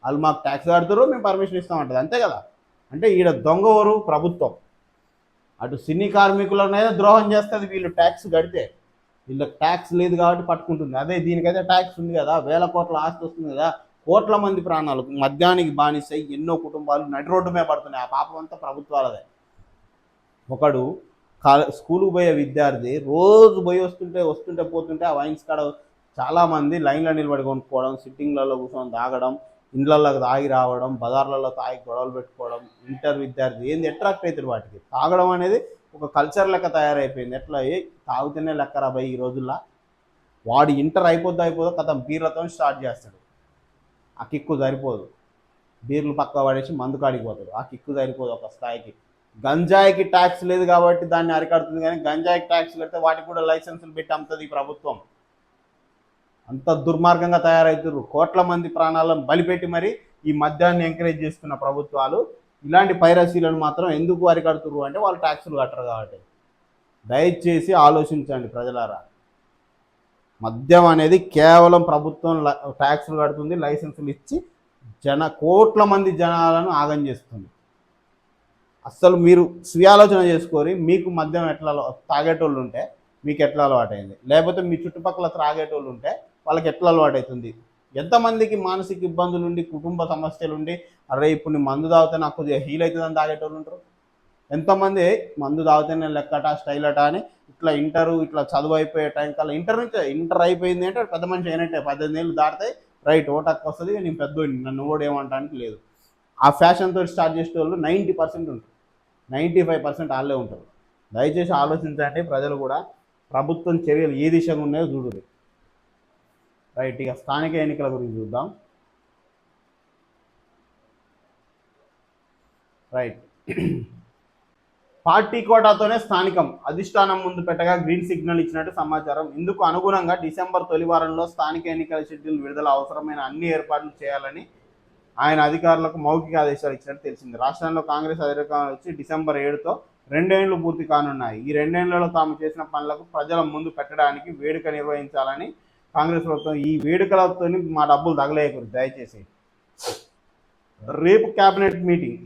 వాళ్ళు మాకు ట్యాక్స్ కడతారు, మేము పర్మిషన్ ఇస్తామంటది, అంతే కదా. అంటే ఈడ దొంగవరు ప్రభుత్వం, అటు సినీ కార్మికులనైనా ద్రోహం చేస్తుంది వీళ్ళు ట్యాక్స్ కడితే. వీళ్ళకి ట్యాక్స్ లేదు కాబట్టి పట్టుకుంటుంది. అదే దీనికైతే ట్యాక్స్ ఉంది కదా, వేల కోట్ల ఆస్తి వస్తుంది కదా, కోట్ల మంది ప్రాణాలు మద్యానికి బానిసై ఎన్నో కుటుంబాలు నడి రోడ్డు మీద పడుతున్నాయి. ఆ పాపం అంతా ప్రభుత్వాలదే. ఒకడు స్కూల్కి పోయే విద్యార్థి రోజు పోయి వస్తుంటే పోతుంటే ఆ వైన్స్ కాడ చాలామంది లైన్లో నిలబడి కొనుక్కోవడం, సిట్టింగ్లలో కూర్చొని తాగడం, ఇండ్లలో తాగి రావడం, బజార్లలో తాగి గొడవలు పెట్టుకోవడం. ఇంటర్ విద్యార్థి ఏంది అట్రాక్ట్ అవుతారు వాటికి. తాగడం అనేది ఒక కల్చర్ లెక్క తయారైపోయింది. ఎట్లా తాగుతూనే లెక్కరా భయ్ ఈ రోజుల్లో. వాడు ఇంటర్ అయిపోద్దో కథం బీర్లతో స్టార్ట్ చేస్తాడు. ఆ కిక్కు సరిపోదు, బీర్లు పక్క పడేసి మందు కాడికి పోతాడు. ఆ కిక్కు సరిపోదు ఒక స్థాయికి. గంజాయికి ట్యాక్స్ లేదు కాబట్టి దాన్ని అరికడుతుంది, కానీ గంజాయికి ట్యాక్స్ పెడితే వాటికి కూడా లైసెన్సులు పెట్టి అమ్ముతుంది ఈ ప్రభుత్వం. అంత దుర్మార్గంగా తయారవుతారు. కోట్ల మంది ప్రాణాలను బలిపెట్టి మరి ఈ మద్యాన్ని ఎంకరేజ్ చేస్తున్న ప్రభుత్వాలు ఇలాంటి పైరసీలను మాత్రం ఎందుకు అరికడుతున్నారు అంటే వాళ్ళు ట్యాక్సులు కట్టరు కాబట్టి. దయచేసి ఆలోచించండి ప్రజలారా. మద్యం అనేది కేవలం ప్రభుత్వం ట్యాక్సులు కడుతుంది, లైసెన్సులు ఇచ్చి కోట్ల మంది జనాలను ఆగం చేస్తుంది. అస్సలు మీరు స్వీయాలోచన చేసుకోరి. మీకు మద్యం ఎట్లా తాగేటోళ్ళు ఉంటే మీకు ఎట్లా అలవాటైంది? లేకపోతే మీ చుట్టుపక్కల త్రాగేటోళ్ళు ఉంటే వాళ్ళకి ఎట్లా అలవాటవుతుంది? ఎంతమందికి మానసిక ఇబ్బందులుండి, కుటుంబ సమస్యలుండి, అరే ఇప్పుడు నేను మందు తాగితే నాకు కొద్దిగా హీల్ అవుతుందని తాగేటోళ్ళు ఉంటారు. ఎంతమంది మందు తాగితే నేను లెక్కట స్టైల్ అట అని ఇట్లా చదువు అయిపోయే టైం కల్లా ఇంటర్ అయిపోయింది అంటే పెద్ద మనిషి అయినట్టే. 18 ఏళ్ళు దాటితే రైట్ ఓటక్ వస్తుంది, నేను పెద్దోడిని, నన్ను కూడా ఏమంటానికి లేదు. ఆ ఫ్యాషన్తో స్టార్ట్ చేసే వాళ్ళు 90% ఉంటారు. 95% వాళ్ళే ఉంటారు. దయచేసి ఆలోచించండి ప్రజలు కూడా. ప్రభుత్వం చర్యలు ఏ దిశగా ఉన్నాయో చూడుది. రైట్, ఇక స్థానిక ఎన్నికల గురించి చూద్దాం. రైట్, పార్టీ కోటాతోనే స్థానికం అధిష్టానం ముందు పెట్టగా గ్రీన్ సిగ్నల్ ఇచ్చినట్టు సమాచారం. ఇందుకు అనుగుణంగా డిసెంబర్ తొలి వారంలో స్థానిక ఎన్నికల షెడ్యూల్ విడుదల అవసరమైన అన్ని ఏర్పాట్లు చేయాలని ఆయన అధికారులకు మౌఖిక ఆదేశాలు ఇచ్చినట్టు తెలిసింది. రాష్ట్రంలో కాంగ్రెస్ అధికారం వచ్చి డిసెంబర్ 7తో 2 ఏళ్లు పూర్తి కానున్నాయి. ఈ 2 ఏళ్లలో తాము చేసిన పనులకు ప్రజల ముందు పెట్టడానికి వేడుక నిర్వహించాలని కాంగ్రెస్ ప్రభుత్వం. ఈ వేడుకలతో మా డబ్బులు తగలేయకూడదు దయచేసి. రేపు కేబినెట్ మీటింగ్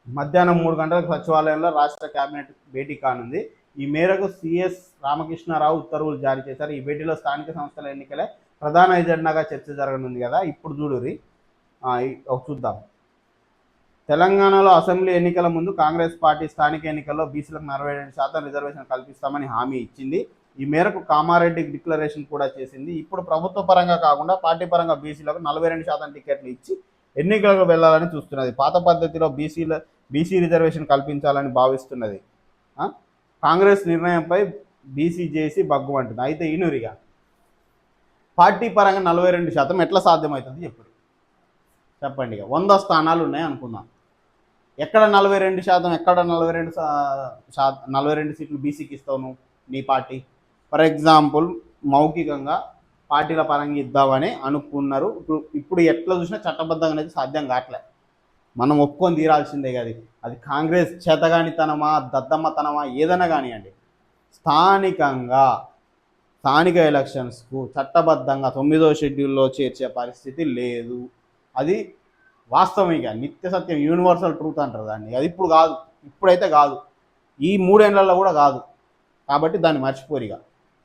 మధ్యాహ్నం 3 గంటలకు సచివాలయంలో రాష్ట్ర కేబినెట్ భేటీ కానుంది. ఈ మేరకు సిఎస్ రామకృష్ణారావు ఉత్తర్వులు జారీ చేశారు. ఈ భేటీలో స్థానిక సంస్థల ఎన్నికలే ప్రధాన ఎజెండాగా చర్చ జరగనుంది కదా. ఇప్పుడు చూడురి, చూద్దాం. తెలంగాణలో అసెంబ్లీ ఎన్నికల ముందు కాంగ్రెస్ పార్టీ స్థానిక ఎన్నికల్లో బీసీలకు 42% రిజర్వేషన్ కల్పిస్తామని హామీ ఇచ్చింది. ఈ మేరకు కామారెడ్డి డిక్లరేషన్ కూడా చేసింది. ఇప్పుడు ప్రభుత్వ పరంగా కాకుండా పార్టీ పరంగా బీసీలకు 42% టికెట్లు ఇచ్చి ఎన్నికలకు వెళ్లాలని చూస్తున్నది. పాత పద్ధతిలో బీసీ రిజర్వేషన్ కల్పించాలని భావిస్తున్నది. కాంగ్రెస్ నిర్ణయంపై బీసీ చేసి బగ్గుమంటుంది. అయితే ఈనూరిగా పార్టీ పరంగా 42% ఎట్లా సాధ్యమవుతుంది చెప్పండి. ఇక 100 స్థానాలు ఉన్నాయి అనుకుందాం. ఎక్కడ 42%, ఎక్కడ 42 సీట్లు బీసీకి ఇస్తావు నువ్వు నీ పార్టీ? ఫర్ ఎగ్జాంపుల్ మౌఖికంగా పార్టీల పరంగా ఇద్దామని అనుకున్నారు. ఇప్పుడు ఎట్లా చూసినా చట్టబద్ధంగా అనేది సాధ్యం కావట్లే. మనం ఒప్పుకొని తీరాల్సిందే కదా. అది కాంగ్రెస్ చేతగానితనమా, దద్దమ్మతనమా, ఏదైనా కానివ్వండి, స్థానిక ఎలక్షన్స్కు చట్టబద్ధంగా 9వ షెడ్యూల్లో చేర్చే పరిస్థితి లేదు. అది వాస్తవిక నిత్య సత్యం, యూనివర్సల్ ట్రూత్ అంటారు దాన్ని. అది ఇప్పుడు కాదు, ఇప్పుడైతే కాదు, ఈ 3 ఏళ్లలో కూడా కాదు. కాబట్టి దాన్ని మర్చిపోరిగా.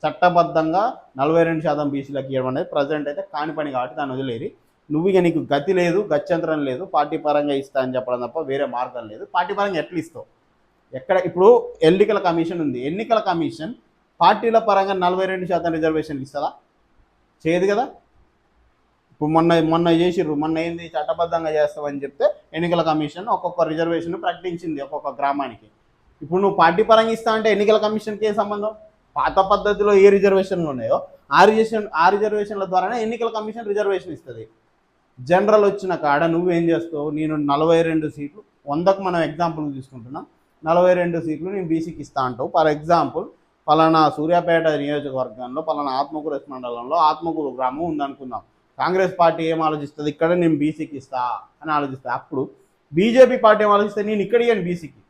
చట్టబద్ధంగా 42% బీసీలకు ఇవ్వడం అనేది ప్రజెంట్ అయితే కాని పని కాబట్టి దాన్ని వదిలేరి. నువ్వు ఇక నీకు గతి లేదు, గత్యంతరం లేదు, పార్టీ పరంగా ఇస్తా అని చెప్పడం తప్ప వేరే మార్గం లేదు. పార్టీ పరంగా ఎట్లా ఇస్తావు? ఇప్పుడు ఎన్నికల కమిషన్ ఉంది. ఎన్నికల కమిషన్ పార్టీల పరంగా 42% రిజర్వేషన్లు ఇస్తుందా? చేయదు కదా. ఇప్పుడు మొన్న చేసిర్రు. మొన్న ఏంది, చట్టబద్ధంగా చేస్తామని చెప్తే ఎన్నికల కమిషన్ ఒక్కొక్క రిజర్వేషన్ ప్రకటించింది ఒక్కొక్క గ్రామానికి. ఇప్పుడు నువ్వు పార్టీ పరంగా ఇస్తా అంటే ఎన్నికల కమిషన్కి ఏ సంబంధం? పాత పద్ధతిలో ఏ రిజర్వేషన్లు ఉన్నాయో ఆ రిజర్వేషన్ల ద్వారానే ఎన్నికల కమిషన్ రిజర్వేషన్ ఇస్తుంది. జనరల్ వచ్చిన కాడ నువ్వేం చేస్తావు? నేను 42 సీట్లు, 100కు మనం ఎగ్జాంపుల్ తీసుకుంటున్నాం, 42 సీట్లు నేను బీసీకి ఇస్తా అంటావు. ఫర్ ఎగ్జాంపుల్ పలానా సూర్యాపేట నియోజకవర్గంలో పలానా ఆత్మకూరు మండలంలో ఆత్మకూరు గ్రామం ఉందనుకుందాం. కాంగ్రెస్ పార్టీ ఏం ఆలోచిస్తుంది? ఇక్కడ నేను బీసీకి ఇస్తా అని ఆలోచిస్తా. అప్పుడు బీజేపీ పార్టీ ఏం ఆలోచిస్తే, నేను ఇక్కడ ఇయ్యాను బీసీకి,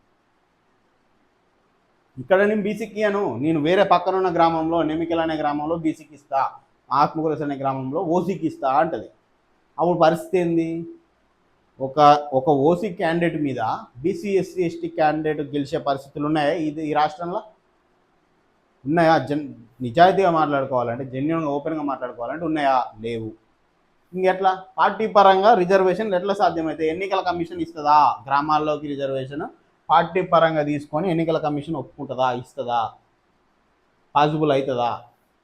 ఇక్కడ నేను బీసీకి ఇయ్యాను, నేను వేరే పక్కనున్న గ్రామంలో నెమికల్ అనే గ్రామంలో బీసీకి ఇస్తా, ఆత్మకూరు అనే గ్రామంలో ఓసీకి ఇస్తా అంటది. అప్పుడు పరిస్థితి ఏంది? ఒక ఓసీ క్యాండిడేట్ మీద బీసీ ఎస్సీ ఎస్టీ క్యాండిడేట్ గెలిచే పరిస్థితులు ఉన్నాయా ఈ రాష్ట్రంలో? ఉన్నాయా? నిజాయితీగా మాట్లాడుకోవాలంటే, జెన్యున్గా ఓపెన్గా మాట్లాడుకోవాలంటే ఉన్నాయా? లేవు. ఇంకెట్లా పార్టీ పరంగా రిజర్వేషన్లు ఎట్లా సాధ్యమవుతాయి? ఎన్నికల కమిషన్ ఇస్తుందా? గ్రామాల్లోకి రిజర్వేషన్ పార్టీ పరంగా తీసుకొని ఎన్నికల కమిషన్ ఒప్పుకుంటుందా, ఇస్తుందా, పాసిబుల్ అవుతుందా?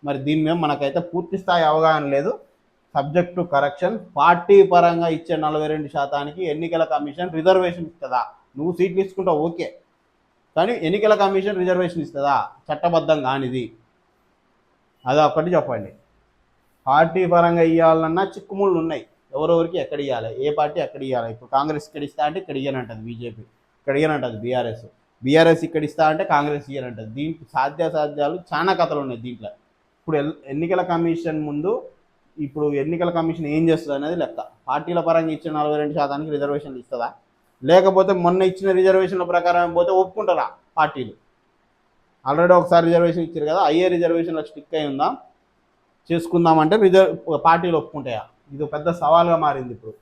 మరి దీని మీద మనకైతే పూర్తి స్థాయి అవగాహన లేదు. Subject to correction. పార్టీ పరంగా ఇచ్చే 42%కి ఎన్నికల కమిషన్ రిజర్వేషన్ ఇస్తుందా? నువ్వు సీట్లు ఇచ్చుకుంటావు ఓకే, కానీ ఎన్నికల కమిషన్ రిజర్వేషన్ ఇస్తుందా? చట్టబద్ధం కానిది అదొక్కటి చెప్పండి. పార్టీ పరంగా ఇవ్వాలన్నా చిక్కుముళ్ళు ఉన్నాయి. ఎవరెవరికి ఎక్కడ ఇవ్వాలి, ఏ పార్టీ ఎక్కడ ఇవ్వాలి. ఇప్పుడు కాంగ్రెస్ ఇక్కడ ఇస్తా అంటే ఇక్కడ ఇయ్యనంటది బీజేపీ, ఇక్కడ ఇయ్యనంటది బీఆర్ఎస్ ఇక్కడ ఇస్తా అంటే కాంగ్రెస్ ఇయ్యనంటది. దీనికి సాధ్యాలు చాలా కథలు ఉన్నాయి దీంట్లో. ఇప్పుడు ఎన్నికల కమిషన్ ముందు ఇప్పుడు ఎన్నికల కమిషన్ ఏం చేస్తుంది అనేది లెక్క. పార్టీల పరంగా ఇచ్చిన 42%కి రిజర్వేషన్లు ఇస్తుందా? లేకపోతే మొన్న ఇచ్చిన రిజర్వేషన్ల ప్రకారం పోతే ఒప్పుకుంటారా పార్టీలు? ఆల్రెడీ ఒకసారి రిజర్వేషన్ ఇచ్చారు కదా, అయ్యే రిజర్వేషన్లో స్టిక్ అయి ఉందా, చేసుకుందామంటే పార్టీలు ఒప్పుకుంటాయా? ఇది పెద్ద సవాల్గా మారింది ఇప్పుడు.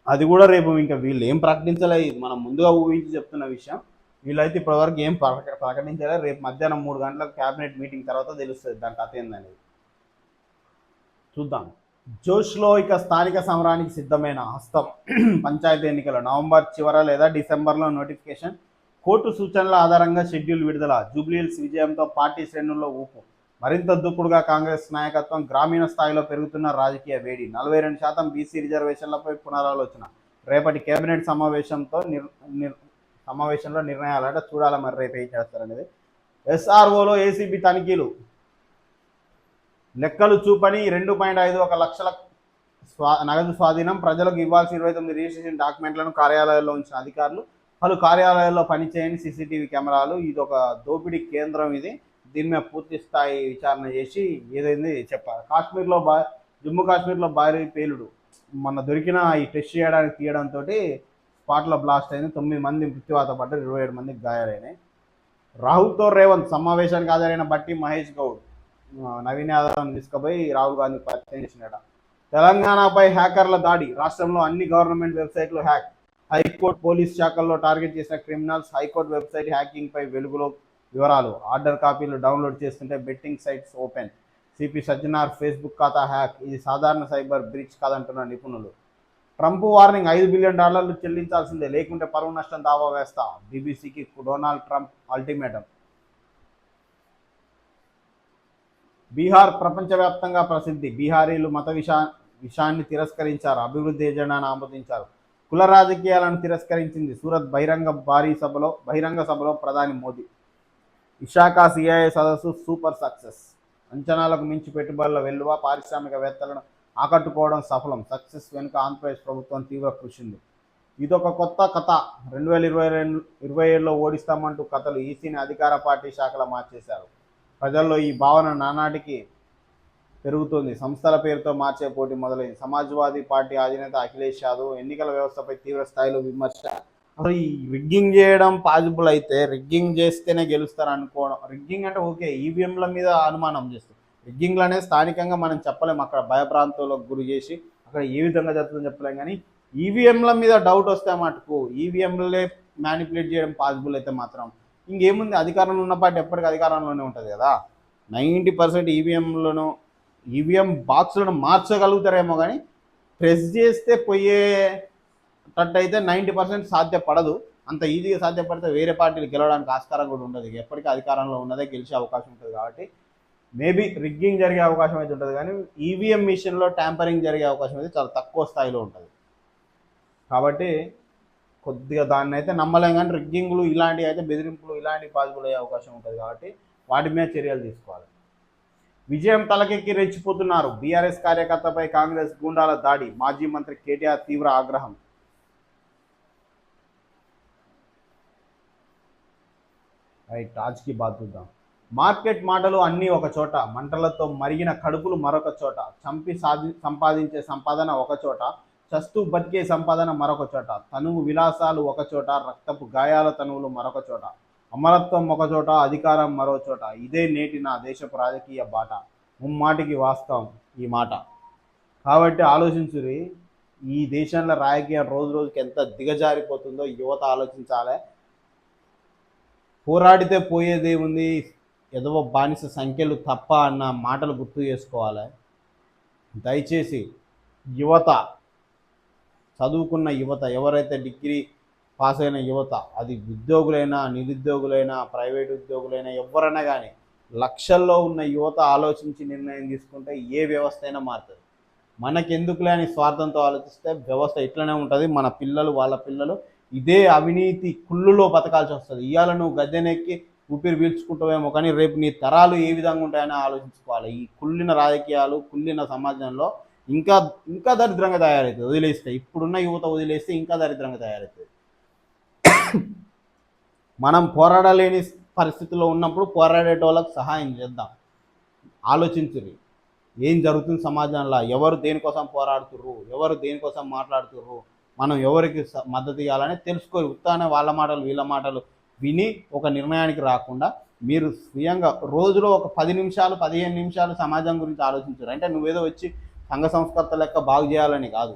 అది కూడా రేపు ఇంకా వీళ్ళు ఏం ప్రకటించలేదు, మనం ముందుగా ఊహించి చెప్తున్న విషయం. వీళ్ళైతే ఇప్పటివరకు ఏం ప్రకటించలేదు. రేపు మధ్యాహ్నం 3 గంటలకు క్యాబినెట్ మీటింగ్ తర్వాత తెలుస్తుంది దాని కథ ఏందనేది. చూద్దాం. జోష్లో ఇక స్థానిక సమరానికి సిద్ధమైన హస్తం. పంచాయతీ ఎన్నికలు నవంబర్ చివర లేదా డిసెంబర్లో నోటిఫికేషన్. కోర్టు సూచనల ఆధారంగా షెడ్యూల్ విడుదల. జూబ్లీహిల్స్ విజయంతో పార్టీ శ్రేణుల్లో ఊపు. మరింత దూకుడుగా కాంగ్రెస్ నాయకత్వం. గ్రామీణ స్థాయిలో పెరుగుతున్న రాజకీయ వేడి. 42% బీసీ రిజర్వేషన్లపై పునరాలోచన. రేపటి కేబినెట్ సమావేశంలో నిర్ణయాలట. చూడాలి మరి రేపు ఏం చేస్తారనేది. ఎస్ఆర్ఓలో ఏసీబీ తనిఖీలు. లెక్కలు చూపని 2.51 లక్షల నగదు స్వాధీనం. ప్రజలకు ఇవ్వాల్సిన 29 రిజిస్ట్రేషన్ డాక్యుమెంట్లను కార్యాలయాల్లో ఉంచిన అధికారులు. పలు కార్యాలయాల్లో పనిచేయని సీసీటీవీ కెమెరాలు. ఇది ఒక దోపిడీ కేంద్రం. దీని మీద పూర్తి స్థాయి విచారణ చేసి ఏదైంది చెప్పాలి. జమ్మూ కాశ్మీర్లో భారీ పేలుడు. మొన్న దొరికిన ఈ టెస్ట్ చేయడానికి తీయడంతో స్పాట్లో బ్లాస్ట్ అయింది. 9 మంది మృత్యువాత పడ్డారు, 27 మందికి గాయాలైనాయి. రాహుల్తో రేవంత్ సమావేశానికి హాజరైన బట్టి మహేష్ గౌడ్ నవీన్ యాదవ్ని తీసుకుపోయి రాహుల్ గాంధీ పరిచయం చేసినాడు. తెలంగాణపై హ్యాకర్ల దాడి. రాష్ట్రంలో అన్ని గవర్నమెంట్ వెబ్సైట్లు హ్యాక్. హైకోర్టు పోలీస్ శాఖల్లో టార్గెట్ చేసిన క్రిమినల్స్. హైకోర్టు వెబ్సైట్ హ్యాకింగ్పై వెలుగులో వివరాలు. ఆర్డర్ కాపీలు డౌన్లోడ్ చేస్తుంటే betting sites open. CP Sajjanar Facebook ఖాతా హ్యాక్. ఇది సాధారణ సైబర్ బ్రీచ్ కాదంటున్న నిపుణులు. ట్రంప్ వార్నింగ్, $5 బిలియన్ చెల్లించాల్సిందే, లేకుంటే పరువు నష్టం దావా వేస్తా. బీబీసీకి డొనాల్డ్ ట్రంప్ అల్టిమేటం. బీహార్ ప్రపంచవ్యాప్తంగా ప్రసిద్ధి. బీహారీలు మత విషయాన్ని తిరస్కరించారు. అభివృద్ధి ఎజెండాను ఆమోదించారు. కుల రాజకీయాలను తిరస్కరించింది. సూరత్ బహిరంగ సభలో ప్రధాని మోదీ. విశాఖ సిఐఏ సదస్సు సూపర్ సక్సెస్. అంచనాలకు మించి పెట్టుబడుల వెల్లువ. పారిశ్రామికవేత్తలను ఆకట్టుకోవడం సఫలం. సక్సెస్ వెనుక ఆంధ్రప్రదేశ్ ప్రభుత్వం తీవ్ర కృషి ఉంది. ఇదొక కొత్త కథ. 2027లో ఓడిస్తామంటూ కథలు. ఈసీని అధికార పార్టీ శాఖల మార్చేశారు. ప్రజల్లో ఈ భావన నానాటికి పెరుగుతోంది. సంస్థల పేరుతో మార్చే పోటీ మొదలైంది. సమాజ్వాదీ పార్టీ అధినేత అఖిలేష్ యాదవ్ ఎన్నికల వ్యవస్థపై తీవ్ర స్థాయిలో విమర్శ. అసలు ఈ రిగ్గింగ్ చేయడం పాసిబుల్ అయితే రిగ్గింగ్ చేస్తేనే గెలుస్తారు అనుకోవడం. రిగ్గింగ్ అంటే ఓకే, ఈవీఎంల మీద అనుమానం చేస్తారు. రిగ్గింగ్లు అనేది స్థానికంగా మనం చెప్పలేము. అక్కడ భయప్రాంతాలకు గురి చేసి అక్కడ ఏ విధంగా జరుగుతుందో చెప్పలేం. కానీ ఈవీఎంల మీద డౌట్ వస్తే మటుకు ఈవీఎంలే మ్యానిపులేట్ చేయడం పాసిబుల్ అయితే మాత్రం ఇంకేముంది. అధికారంలో ఉన్న పార్టీ ఎప్పటికీ అధికారంలోనే ఉంటుంది కదా. 90% ఈవీఎం బాక్సులను మార్చగలుగుతారేమో, కానీ ప్రెస్ చేస్తే పోయేటట్టు అయితే 90% సాధ్యపడదు. అంత ఈజీగా సాధ్యపడితే వేరే పార్టీలు గెలవడానికి ఆస్కారం కూడా ఉండదు. ఎప్పటికీ అధికారంలో ఉన్నదే గెలిచే అవకాశం ఉంటుంది. కాబట్టి మేబీ రిగ్గింగ్ జరిగే అవకాశం అయితే ఉంటుంది, కానీ ఈవీఎం మిషన్లో ట్యాంపరింగ్ జరిగే అవకాశం అయితే చాలా తక్కువ స్థాయిలో ఉంటుంది. కాబట్టి కొద్దిగా దాన్ని అయితే నమ్మలేం. కానీ రిగ్గింగ్లు ఇలాంటివి అయితే, బెదిరింపులు ఇలాంటివి పాసిబుల్ అయ్యే అవకాశం ఉంటుంది. కాబట్టి వాటి మీద చర్యలు తీసుకోవాలి. విజయం తలకెక్కి రెచ్చిపోతున్నారు. బీఆర్ఎస్ కార్యకర్తపై కాంగ్రెస్ గూండాల దాడి. మాజీ మంత్రి కేటీఆర్ తీవ్ర ఆగ్రహం. రైట్, రాజ్కి బాధుద్దాం. మార్కెట్ మాటలు అన్నీ ఒక చోట. మంటలతో మరిగిన కడుపులు మరొక చోట. చంపి సంపాదించే సంపాదన ఒక చోట. చస్తూ బతికే సంపాదన మరొక చోట. తనువు విలాసాలు ఒక చోట. రక్తపు గాయాల తనువులు మరొక చోట. అమరత్వం ఒక చోట. అధికారం మరో చోట. ఇదే నేటి నా దేశపు రాజకీయ బాట. ముమ్మాటికి వాస్తవం ఈ మాట. కాబట్టి ఆలోచించురి. ఈ దేశంలో రాజకీయం రోజు రోజుకి ఎంత దిగజారిపోతుందో యువత ఆలోచించాలి. పోరాడితే పోయేదేముంది, ఏదో బానిస సంఖ్యలు తప్ప అన్న మాటలు గుర్తు చేసుకోవాలి. దయచేసి యువత, చదువుకున్న యువత, ఎవరైతే డిగ్రీ పాస్ అయిన యువత, అది ఉద్యోగులైనా నిరుద్యోగులైనా ప్రైవేట్ ఉద్యోగులైనా ఎవరైనా కానీ, లక్షల్లో ఉన్న యువత ఆలోచించి నిర్ణయం తీసుకుంటే ఏ వ్యవస్థ అయినా మారుతుంది. మనకెందుకులే అని స్వార్థంతో ఆలోచిస్తే వ్యవస్థ ఇట్లనే ఉంటుంది. మన పిల్లలు, వాళ్ళ పిల్లలు ఇదే అవినీతి కుళ్ళులో బతకాల్సి వస్తుంది. ఇవాళ నువ్వు గద్దెనెక్కి ఊపిరి పీల్చుకుంటావేమో, కానీ రేపు నీ తరాలు ఏ విధంగా ఉంటాయని ఆలోచించుకోవాలి. ఈ కుళ్ళిన రాజకీయాలు, కుళ్ళిన సమాజంలో ఇంకా దరిద్రంగా తయారవుతుంది. వదిలేస్తే, ఇప్పుడున్న యువత వదిలేస్తే ఇంకా దరిద్రంగా తయారవుతుంది. మనం పోరాడలేని పరిస్థితుల్లో ఉన్నప్పుడు పోరాడేటోళ్ళకు సహాయం చేద్దాం. ఆలోచించుర్రి, ఏం జరుగుతుంది సమాజంలో, ఎవరు దేనికోసం పోరాడుతుర్రు, ఎవరు దేనికోసం మాట్లాడుతుర్రు, మనం ఎవరికి మద్దతు ఇవ్వాలని తెలుసుకోరు. ఉత్తానే వాళ్ళ మాటలు వీళ్ళ మాటలు విని ఒక నిర్ణయానికి రాకుండా మీరు స్వయంగా రోజులో ఒక 10 నిమిషాలు 15 నిమిషాలు సమాజం గురించి ఆలోచించారు. అంటే నువ్వేదో వచ్చి సంఘ సంస్కర్త లెక్క బాగు చేయాలని కాదు,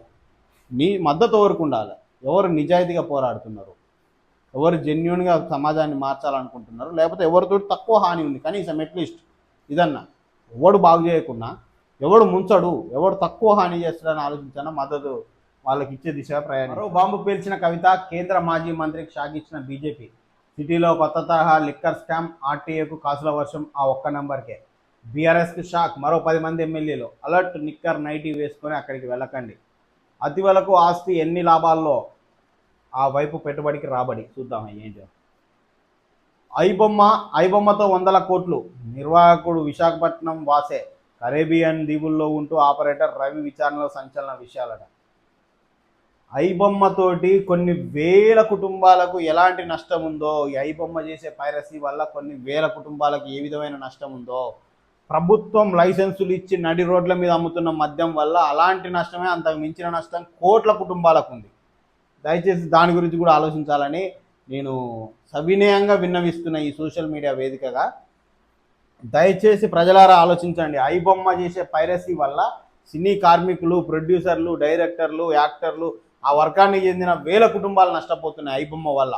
నీ మద్దతు ఎవరికి ఉండాలి, ఎవరు నిజాయితీగా పోరాడుతున్నారు, ఎవరు జెన్యున్గా సమాజాన్ని మార్చాలనుకుంటున్నారు, లేకపోతే ఎవరితో తక్కువ హాని ఉంది కనీసం అట్లీస్ట్ ఇదన్నా, ఎవడు బాగు చేయకున్నా, ఎవడు ముంచడు, ఎవడు తక్కువ హాని చేస్తాడని ఆలోచించాన మద్దతు వాళ్ళకి ఇచ్చే దిశగా ప్రయాణం. మరో బాంబు పేల్చిన కవిత, కేంద్ర మాజీ మంత్రికి షాక్ ఇచ్చిన బీజేపీ. సిటీలో కొత్త తరహా లిక్కర్ స్కామ్, ఆర్టీఏకు కాసుల వర్షం ఆ ఒక్క నెంబర్కే. బీఆర్ఎస్కి షాక్, మరో 10 మంది ఎమ్మెల్యేలు అలర్ట్, నిక్కర్ నైటీ వేసుకొని అక్కడికి వెళ్ళకండి. అతివలకు ఆస్తి ఎన్ని లాభాల్లో, ఆ వైపు పెట్టుబడికి రాబడి. చూద్దాం ఏంటి. ఐబొమ్మతో 100 కోట్లు, నిర్వాహకుడు విశాఖపట్నం వాసే. కరేబియన్ దీవుల్లో ఉంటూ ఆపరేటర్ రవి విచారణలో సంచలన విషయాలట. ఐబొమ్మతోటి కొన్ని వేల కుటుంబాలకు ఎలాంటి నష్టం ఉందో, ఈ ఐబొమ్మ చేసే పైరసీ వల్ల కొన్ని వేల కుటుంబాలకు ఏ విధమైన నష్టం ఉందో, ప్రభుత్వం లైసెన్సులు ఇచ్చి నడి రోడ్ల మీద అమ్ముతున్న మద్యం వల్ల అలాంటి నష్టమే, అంతకు మించిన నష్టం కోట్ల కుటుంబాలకు ఉంది. దయచేసి దాని గురించి కూడా ఆలోచించాలని నేను సవినయంగా విన్నవిస్తున్న ఈ సోషల్ మీడియా వేదికగా. దయచేసి ప్రజలారా ఆలోచించండి. ఐబొమ్మ చేసే పైరసీ వల్ల సినీ కార్మికులు, ప్రొడ్యూసర్లు, డైరెక్టర్లు, యాక్టర్లు, ఆ వర్గానికి చెందిన వేల కుటుంబాలు నష్టపోతున్నాయి ఐబొమ్మ వల్ల.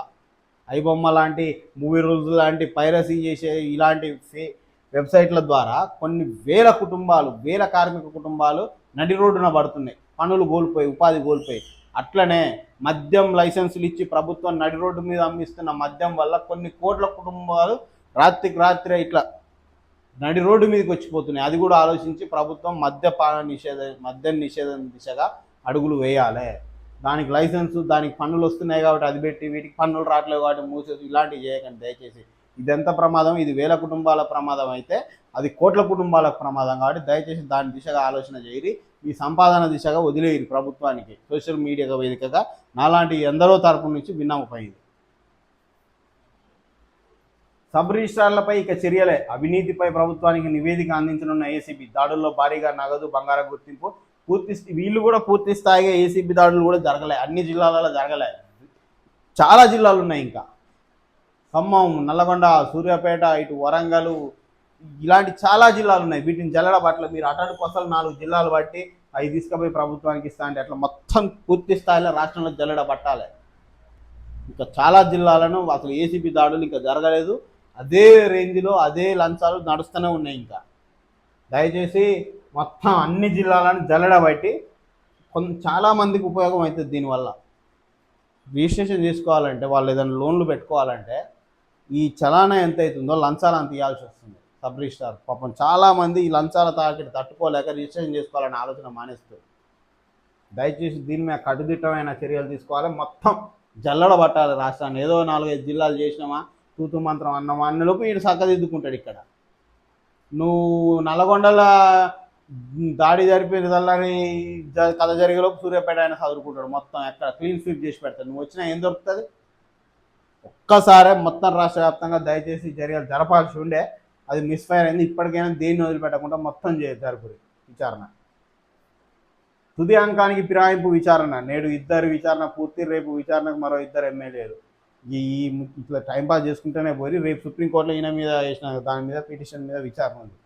ఐబొమ్మ లాంటి, మూవీ రూల్స్ లాంటి పైరసీ చేసే ఇలాంటి వెబ్సైట్ల ద్వారా కొన్ని వేల కుటుంబాలు, వేల కార్మిక కుటుంబాలు నడి రోడ్డున పడుతున్నాయి, పనులు కోల్పోయి, ఉపాధి కోల్పోయి. అట్లనే మద్యం లైసెన్సులు ఇచ్చి ప్రభుత్వం నడి రోడ్డు మీద అమ్మిస్తున్న మద్యం వల్ల కొన్ని కోట్ల కుటుంబాలు రాత్రికి రాత్రి ఇట్లా నడి రోడ్డు మీదకి వచ్చిపోతున్నాయి. అది కూడా ఆలోచించి ప్రభుత్వం మద్యం నిషేధం దిశగా అడుగులు వేయాలి. దానికి లైసెన్సు, దానికి పన్నులు వస్తున్నాయి కాబట్టి అది పెట్టి, వీటికి పన్నులు రావట్లేవు కాబట్టి మూసేసి ఇలాంటివి చేయకండి దయచేసి. ఇది ఎంత ప్రమాదం, ఇది వేల కుటుంబాల ప్రమాదం అయితే అది కోట్ల కుటుంబాలకు ప్రమాదం కాబట్టి దయచేసి దాని దిశగా ఆలోచన చేయరి. ఈ సంపాదన దిశగా వదిలేయరు ప్రభుత్వానికి. సోషల్ మీడియా వేదికగా నాలాంటి ఎందరో తరపు నుంచి విన్నపమైంది. సబ్ రిజిస్ట్రార్లపై ఇక చర్యలే. అవినీతిపై ప్రభుత్వానికి నివేదిక అందించనున్న ఏసీబీ. దాడుల్లో భారీగా నగదు, బంగారం గుర్తింపు. వీళ్ళు కూడా పూర్తి స్థాయిగా ఏసీబీ దాడులు కూడా జరగలే, అన్ని జిల్లాలలో జరగలే. చాలా జిల్లాలు ఉన్నాయి, ఇంకా ఖమ్మం, నల్లగొండ, సూర్యాపేట, ఇటు వరంగల్, ఇలాంటి చాలా జిల్లాలు ఉన్నాయి. వీటిని జల్లడ పట్ల మీరు అటు కొసలు 4 జిల్లాలు బట్టి అవి తీసుకుపోయి ప్రభుత్వానికి ఇస్తా అంటే అట్లా మొత్తం పూర్తి స్థాయిలో రాష్ట్రంలో జల్లడ పట్టాలి. ఇంకా చాలా జిల్లాలను అసలు ఏసీబీ దాడులు ఇంకా జరగలేదు. అదే రేంజ్లో అదే లంచాలు నడుస్తూనే ఉన్నాయి. ఇంకా దయచేసి మొత్తం అన్ని జిల్లాలను జల్లడ బట్టి చాలామందికి ఉపయోగం అవుతుంది. దీనివల్ల రిజిస్ట్రేషన్ చేసుకోవాలంటే, వాళ్ళు ఏదైనా లోన్లు పెట్టుకోవాలంటే ఈ చలానా ఎంత అవుతుందో లంచాలు అంత ఇవ్వాల్సి వస్తుంది సబ్ రిజిస్ట్రార్. పాపం చాలామంది ఈ లంచాల తాకిడి తట్టుకోలేక రిజిస్ట్రేషన్ చేసుకోవాలనే ఆలోచన మానేస్తుంది. దయచేసి దీని మీద కట్టుదిట్టమైన చర్యలు తీసుకోవాలి. మొత్తం జల్లడ పట్టాలి రాష్ట్రాన్ని. ఏదో 4-5 జిల్లాలు చేసినామా, తూతు మంత్రం అన్నమా అన్నలోపు వీడు చక్కదిద్దుకుంటాడు. ఇక్కడ నువ్వు నల్లగొండల దాడి జరిపినదల్లని కథ జరిగేలోపు సూర్యాపేట ఆయన చదువుకుంటాడు. మొత్తం ఎక్కడ క్లీన్ స్వీప్ చేసి పెడతాడు. నువ్వు వచ్చినా ఏం దొరుకుతుంది? ఒక్కసారే మొత్తం రాష్ట్ర వ్యాప్తంగా దయచేసి చర్యలు జరపాల్సి ఉండే, అది మిస్ఫైర్ అయింది. ఇప్పటికైనా దేన్ని వదిలిపెట్టకుండా మొత్తం జరుపుడు విచారణ. తుది అంకానికి ఫిరాయింపు విచారణ. నేడు 2 విచారణ పూర్తి, రేపు విచారణకు మరో 2 ఎమ్మెల్యేలు. ఈ ఇట్లా టైంపాస్ చేసుకుంటూనే పోయి రేపు సుప్రీంకోర్టులో ఈయన మీద వేసిన దాని మీద పిటిషన్ మీద విచారణ ఉంది.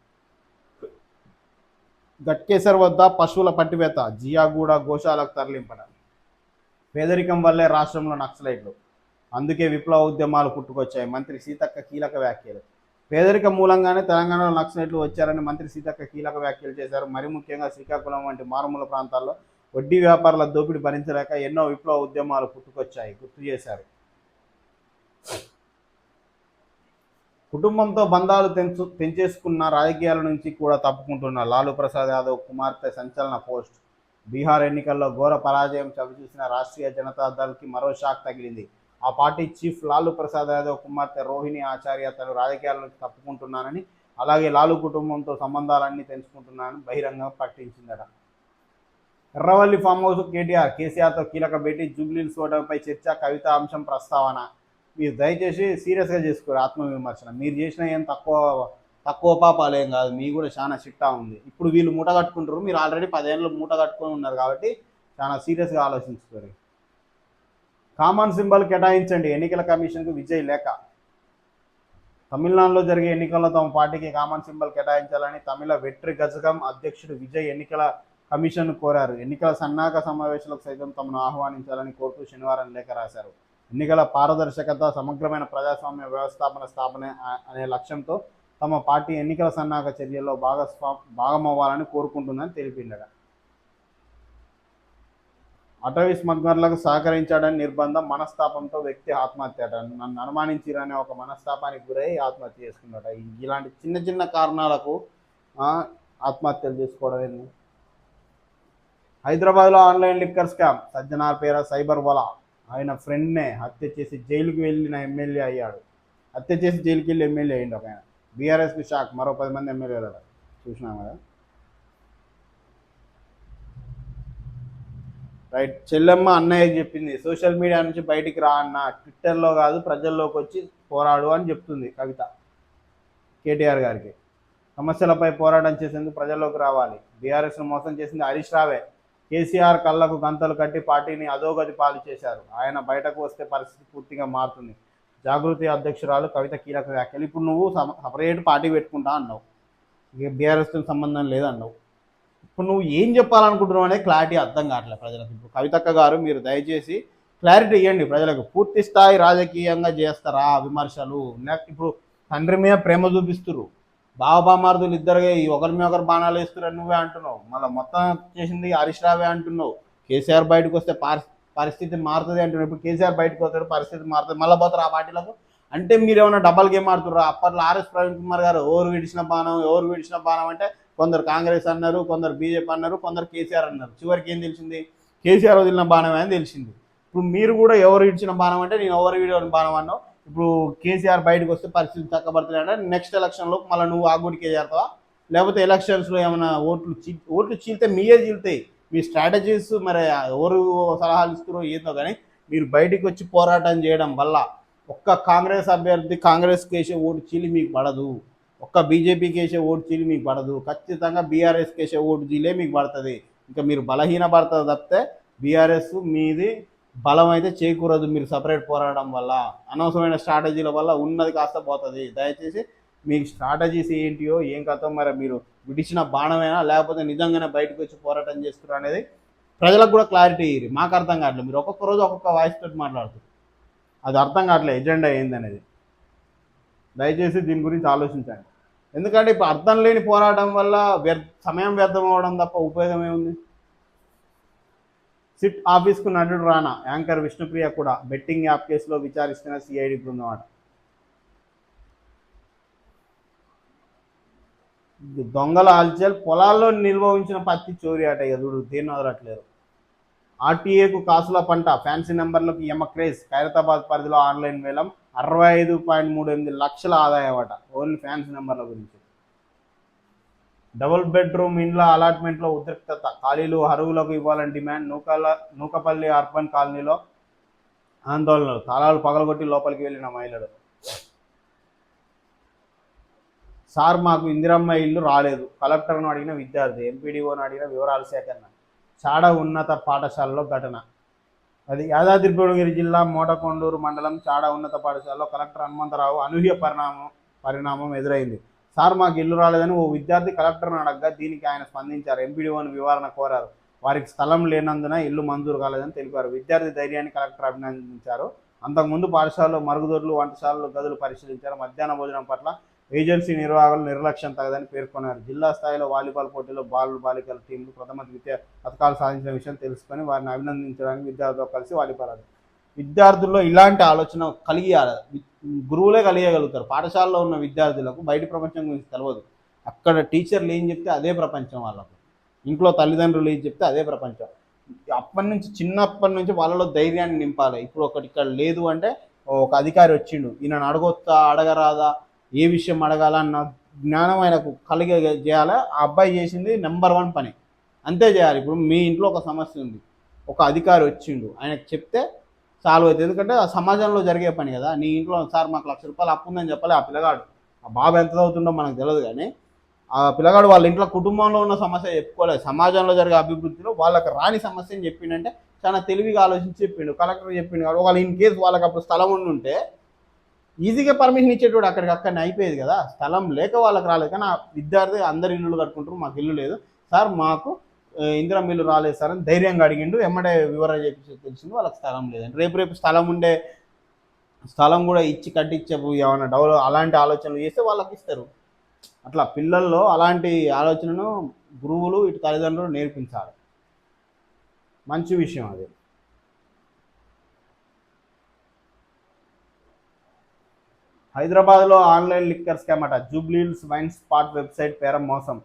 గట్కేసర్ వద్ద పశువుల పట్టివేత, జియాగూడ గోశాలకు తరలింపడ. పేదరికం వల్లే రాష్ట్రంలో నక్సలైట్లు, అందుకే విప్లవ ఉద్యమాలు పుట్టుకొచ్చాయి. మంత్రి సీతక్క కీలక వ్యాఖ్యలు. పేదరికం మూలంగానే తెలంగాణలో నక్సలైట్లు వచ్చారని మంత్రి సీతక్క కీలక వ్యాఖ్యలు చేశారు. మరి ముఖ్యంగా శ్రీకాకుళం వంటి మారుమూల ప్రాంతాల్లో వడ్డీ వ్యాపారుల దోపిడీ భరించలేక ఎన్నో విప్లవ ఉద్యమాలు పుట్టుకొచ్చాయి గుర్తు చేశారు. కుటుంబంతో బంధాలు తెంచేసుకున్న, రాజకీయాల నుంచి కూడా తప్పుకుంటున్న లాలూ ప్రసాద్ యాదవ్ కుమార్తె సంచలన పోస్ట్. బీహార్ ఎన్నికల్లో ఘోర పరాజయం చవిచూసిన రాష్ట్రీయ జనతా దళ్కి మరో షాక్ తగిలింది. ఆ పార్టీ చీఫ్ లాలూ ప్రసాద్ యాదవ్ కుమార్తె రోహిణి ఆచార్య తను రాజకీయాల నుంచి తప్పుకుంటున్నానని, అలాగే లాలూ కుటుంబంతో సంబంధాలన్నీ తెంచుకుంటున్నానని బహిరంగంగా ప్రకటించిందట. ఎర్రవల్లి ఫామ్ హౌస్ కేసీఆర్తో కీలక భేటీ, జూబ్లీహిల్స్ ఓటమిపై చర్చ, కవిత అంశం ప్రస్తావన. మీరు దయచేసి సీరియస్గా చేసుకోరు ఆత్మవిమర్శన. మీరు చేసిన ఏం తక్కువ పాపాలు ఏం కాదు, మీ కూడా చాలా చిట్టా ఉంది. ఇప్పుడు వీళ్ళు మూట కట్టుకుంటారు, మీరు ఆల్రెడీ 10 ఏళ్ళు మూట కట్టుకొని ఉన్నారు కాబట్టి చాలా సీరియస్గా ఆలోచించుకోరు. కామన్ సింబల్ కేటాయించండి, ఎన్నికల కమిషన్కు విజయ్ లేఖ. తమిళనాడులో జరిగే ఎన్నికల్లో తమ పార్టీకి కామన్ సింబల్ కేటాయించాలని తమిళ వెట్రి గజగం అధ్యక్షుడు విజయ్ ఎన్నికల కమిషన్ కోరారు. ఎన్నికల సన్నాహక సమావేశాలకు సైతం తమను ఆహ్వానించాలని కోరుతూ శనివారం లేఖ రాశారు. ఎన్నికల పారదర్శకత, సమగ్రమైన ప్రజాస్వామ్య వ్యవస్థాపన స్థాపన అనే లక్ష్యంతో తమ పార్టీ ఎన్నికల సన్నాహక చర్యల్లో భాగమవ్వాలని కోరుకుంటుందని తెలిపిండట. అటవీ స్మగ్లర్లకు సహకరించాడని నిర్బంధం, మనస్తాపంతో వ్యక్తి ఆత్మహత్య అట. నన్ను అనుమానించిరనే ఒక మనస్తాపానికి గురై ఆత్మహత్య చేసుకున్నాడట. ఇలాంటి చిన్న చిన్న కారణాలకు ఆత్మహత్యలు చేసుకోవడం ఏంది? హైదరాబాద్లో ఆన్లైన్ లిక్కర్ స్కామ్, సజ్జనార్ పేర సైబర్ వల. ఆయన ఫ్రెండ్నే హత్య చేసి జైలుకి వెళ్ళిన ఎమ్మెల్యే అయ్యాడు. హత్య చేసి జైలుకి వెళ్ళి ఎమ్మెల్యే అయ్యిండు ఒక ఆయన. బీఆర్ఎస్కి షాక్, మరో 10 మంది ఎమ్మెల్యేలు చూసినాం కదా. రైట్. చెల్లెమ్మ అన్నయ్యకి చెప్పింది, సోషల్ మీడియా నుంచి బయటికి రా అన్న, ట్విట్టర్లో కాదు ప్రజల్లోకి వచ్చి పోరాడు అని చెప్తుంది కవిత కేటీఆర్ గారికి. సమస్యలపై పోరాటం చేసేందుకు ప్రజల్లోకి రావాలి. బీఆర్ఎస్ను మోసం చేసింది హరీష్ రావే. కేసీఆర్ కళ్ళకు గంతలు కట్టి పార్టీని అధోగతి పాలు చేశారు. ఆయన బయటకు వస్తే పరిస్థితి పూర్తిగా మారుతుంది. జాగృతి అధ్యక్షురాలు కవిత కీలక వ్యాఖ్యలు. ఇప్పుడు నువ్వు సపరేట్ పార్టీ పెట్టుకుంటా అన్నావు, ఇక బీఆర్ఎస్తో సంబంధం లేదన్నావు. ఇప్పుడు నువ్వు ఏం చెప్పాలనుకుంటున్నావు అనేది క్లారిటీ అర్థం కావట్లేదు ప్రజలకు. ఇప్పుడు కవితక్క గారు మీరు దయచేసి క్లారిటీ ఇవ్వండి ప్రజలకు. పూర్తి స్థాయి రాజకీయంగా చేస్తారా విమర్శలు? ఇప్పుడు తండ్రి మీద ప్రేమ చూపిస్తున్నారు, బావబామార్దులు ఇద్దరు ఒకరి మీద ఒకరు బాణాలు వేస్తున్నారని నువ్వే అంటున్నావు. మళ్ళీ మొత్తం చేసింది హరీష్ రావే అంటున్నావు. కేసీఆర్ బయటకు వస్తే పరిస్థితి మారుతుంది అంటున్నావు. ఇప్పుడు కేసీఆర్ బయటకు వస్తాడు, పరిస్థితి మారుతుంది, మళ్ళీ పోతారు ఆ పార్టీలకు. అంటే మీరు ఏమైనా డబల్ గేమ్ ఆడుతున్నారు? అప్పట్లో ఆర్ఎస్ ప్రవీణ్ కుమార్ గారు ఎవరు విడిచిన బాణం అంటే కొందరు కాంగ్రెస్ అన్నారు, కొందరు బీజేపీ అన్నారు, కొందరు కేసీఆర్ అన్నారు. చివరికి ఏం తెలిసింది? కేసీఆర్ వదిలిన బాణమే అని తెలిసింది. ఇప్పుడు మీరు కూడా ఎవరు ఇచ్చిన బాణం అంటే నేను ఎవరు వీడియోని బాణం అన్నావు. ఇప్పుడు కేసీఆర్ బయటకు వస్తే పరిస్థితి చక్కబడుతుంది అంటే నెక్స్ట్ ఎలక్షన్లో మళ్ళీ నువ్వు ఆ గుడికే చేరుతావా? లేకపోతే ఎలక్షన్స్లో ఏమైనా ఓట్లు చీలితే మీయే చీలుతాయి. మీ స్ట్రాటజీస్ మరి ఎవరు సలహాలు ఇస్తారో ఏందో, కానీ మీరు బయటికి వచ్చి పోరాటం చేయడం వల్ల ఒక్క కాంగ్రెస్ అభ్యర్థి కాంగ్రెస్కి వేసే ఓటు చీలి మీకు పడదు, ఒక్క బీజేపీకి వేసే ఓటు చీలి మీకు పడదు. ఖచ్చితంగా బీఆర్ఎస్కి వేసే ఓటు చీలే మీకు పడుతుంది. ఇంకా మీరు బలహీన పడుతుంది తప్పితే బీఆర్ఎస్ మీది బలం అయితే చేకూరదు. మీరు సపరేట్ పోరాటం వల్ల, అనవసరమైన స్ట్రాటజీల వల్ల ఉన్నది కాస్త పోతుంది. దయచేసి మీ స్ట్రాటజీస్ ఏంటియో ఏం కథో, మరి మీరు విడిచిన బాణమైనా లేకపోతే నిజంగానే బయటకు వచ్చి పోరాటం చేస్తున్నారు అనేది ప్రజలకు కూడా క్లారిటీ ఇయ్యి. మాకు అర్థం కావట్లేదు. మీరు ఒక్కొక్క రోజు ఒక్కొక్క వాయిస్ తోటి మాట్లాడుతున్నారు, అది అర్థం కావట్లేదు ఎజెండా ఏందనేది. దయచేసి దీని గురించి ఆలోచించండి. ఎందుకంటే ఇప్పుడు అర్థం లేని పోరాటం వల్ల సమయం వ్యర్థం అవ్వడం తప్ప ఉపయోగం ఏముంది? సిట్ ఆఫీస్కు నటుడు రానా, యాంకర్ విష్ణుప్రియ కూడా బెట్టింగ్ యాప్ కేసులో విచారిస్తున్న సిఐడి బృందం అట. దొంగల హల్చల్, పొలాల్లో నిల్వ ఉంచిన పత్తి చోరీ అట. ఎదురు దేన్ని వదలట్లేరు. ఆర్టీఏకు కాసుల పంట, ఫ్యాన్సీ నెంబర్లకు యమ క్రేజ్. ఖైరతాబాద్ పరిధిలో ఆన్లైన్ వేలం 65.38 లక్షల ఆదాయం అట. ఓన్లీ ఫ్యాన్సీ నెంబర్ల గురించి. డబుల్ బెడ్రూమ్ ఇండ్ల అలాట్మెంట్లో ఉద్రిక్తత, ఖాళీలు అరువులకు ఇవ్వాలని డిమాండ్. నూకపల్లి అర్బన్ కాలనీలో ఆందోళనలు, తాళాలు పగలగొట్టి లోపలికి వెళ్ళిన మహిళలు. సార్ మాకు ఇందిరమ్మ ఇల్లు రాలేదు, కలెక్టర్ను అడిగిన విద్యార్థి, ఎంపీడీఓను అడిగిన వివరాల సేకరణ. చాడ ఉన్నత పాఠశాలలో ఘటన. అది యాదాద్రి భువనగిరి జిల్లా మోటకొండూరు మండలం చాడ ఉన్నత పాఠశాలలో కలెక్టర్ హనుమంతరావు అనూహ్య పరిణామం ఎదురైంది. సార్ మాకు ఇల్లు రాలేదని ఓ విద్యార్థి కలెక్టర్ను అడగగా దీనికి ఆయన స్పందించారు. ఎంపీడీఓను వివరణ కోరారు. వారికి స్థలం లేనందున ఇల్లు మంజూరు కాలేదని తెలిపారు. విద్యార్థి ధైర్యాన్ని కలెక్టర్ అభినందించారు. అంతకుముందు పాఠశాలలో మరుగుదొడ్లు, వంటశాలలు, గదులు పరిశీలించారు. మధ్యాహ్న భోజనం పట్ల ఏజెన్సీ నిర్వాహకులు నిర్లక్ష్యం తగదని పేర్కొన్నారు. జిల్లా స్థాయిలో వాలీబాల్ పోటీలో బాలికల టీంలు ప్రథమ ద్వితీయ పథకాలు సాధించిన విషయం తెలుసుకొని వారిని అభినందించడానికి విద్యార్థులతో కలిసి వాలీబాల్ ఆడారు. విద్యార్థుల్లో ఇలాంటి ఆలోచన గురువులే కలిగగలుగుతారు. పాఠశాలలో ఉన్న విద్యార్థులకు బయట ప్రపంచం గురించి తెలియదు. అక్కడ టీచర్లు ఏం చెప్తే అదే ప్రపంచం వాళ్ళకు, ఇంట్లో తల్లిదండ్రులు ఏం చెప్తే అదే ప్రపంచం. చిన్నప్పటి నుంచి వాళ్ళలో ధైర్యాన్ని నింపాలి. ఇప్పుడు ఒకటి ఇక్కడ లేదు అంటే ఒక అధికారి వచ్చిండు, ఈయనను అడగొచ్చా అడగరాదా, ఏ విషయం అడగాలన్న జ్ఞానం ఆయనకు కలిగే చేయాలి. ఆ అబ్బాయి చేసింది నెంబర్ 1 పని, అంతే చేయాలి. ఇప్పుడు మీ ఇంట్లో ఒక సమస్య ఉంది, ఒక అధికారి వచ్చిండు, ఆయనకు చెప్తే సాల్వ్ అవుతుంది. ఎందుకంటే ఆ సమాజంలో జరిగే పని కదా. నీ ఇంట్లో సార్ మాకు ₹1,00,000 అప్పు ఉందని చెప్పాలి. ఆ పిల్లగాడు, ఆ బాబు ఎంత చదువుతుండో మనకు తెలియదు, కానీ ఆ పిల్లగాడు వాళ్ళ ఇంట్లో కుటుంబంలో ఉన్న సమస్య చెప్పుకోలేదు. సమాజంలో జరిగే అభివృద్ధిలో వాళ్ళకి రాని సమస్యని చెప్పిండంటే చాలా తెలివిగా ఆలోచించి చెప్పిండు. కలెక్టర్ చెప్పిండు కాబట్టి వాళ్ళు ఇన్ కేసు వాళ్ళకి అప్పుడు స్థలం ఉండుంటే ఈజీగా పర్మిషన్ ఇచ్చేటోడు, అక్కడికి అయిపోయేది కదా. స్థలం లేక వాళ్ళకి రాలేదు. కానీ ఆ విద్యార్థి అందరు ఇల్లులు కట్టుకుంటారు, మాకు ఇల్లు లేదు సార్, మాకు ఇందిరమ్మ ఇల్లు రాలేదు సార్ అని ధైర్యంగా అడిగిండు. ఎమ్మడే వివరణ చెప్పి తెలిసింది వాళ్ళకి స్థలం లేదండి. రేపు స్థలం ఉండే స్థలం కూడా ఇచ్చి కట్టించే ఏమైనా అలాంటి ఆలోచనలు చేస్తే వాళ్ళకి ఇస్తారు. అట్లా పిల్లల్లో అలాంటి ఆలోచనను గురువులు ఇటు తల్లిదండ్రులు నేర్పించాలి. మంచి విషయం అది. హైదరాబాద్లో ఆన్లైన్ లిక్కర్ స్కామ్ అట. జూబ్లీహిల్స్ వైన్ స్పాట్ వెబ్సైట్ పేర మోసం.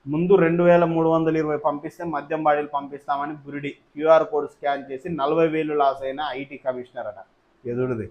ముందు 2320 పంపిస్తే మద్యం బాటిల్ పంపిస్తామని బురిడి. క్యూఆర్ కోడ్ స్కాన్ చేసి 40,000 లాస్ అయిన ఐటీ కమిషనర్ అట. ఎదురుది.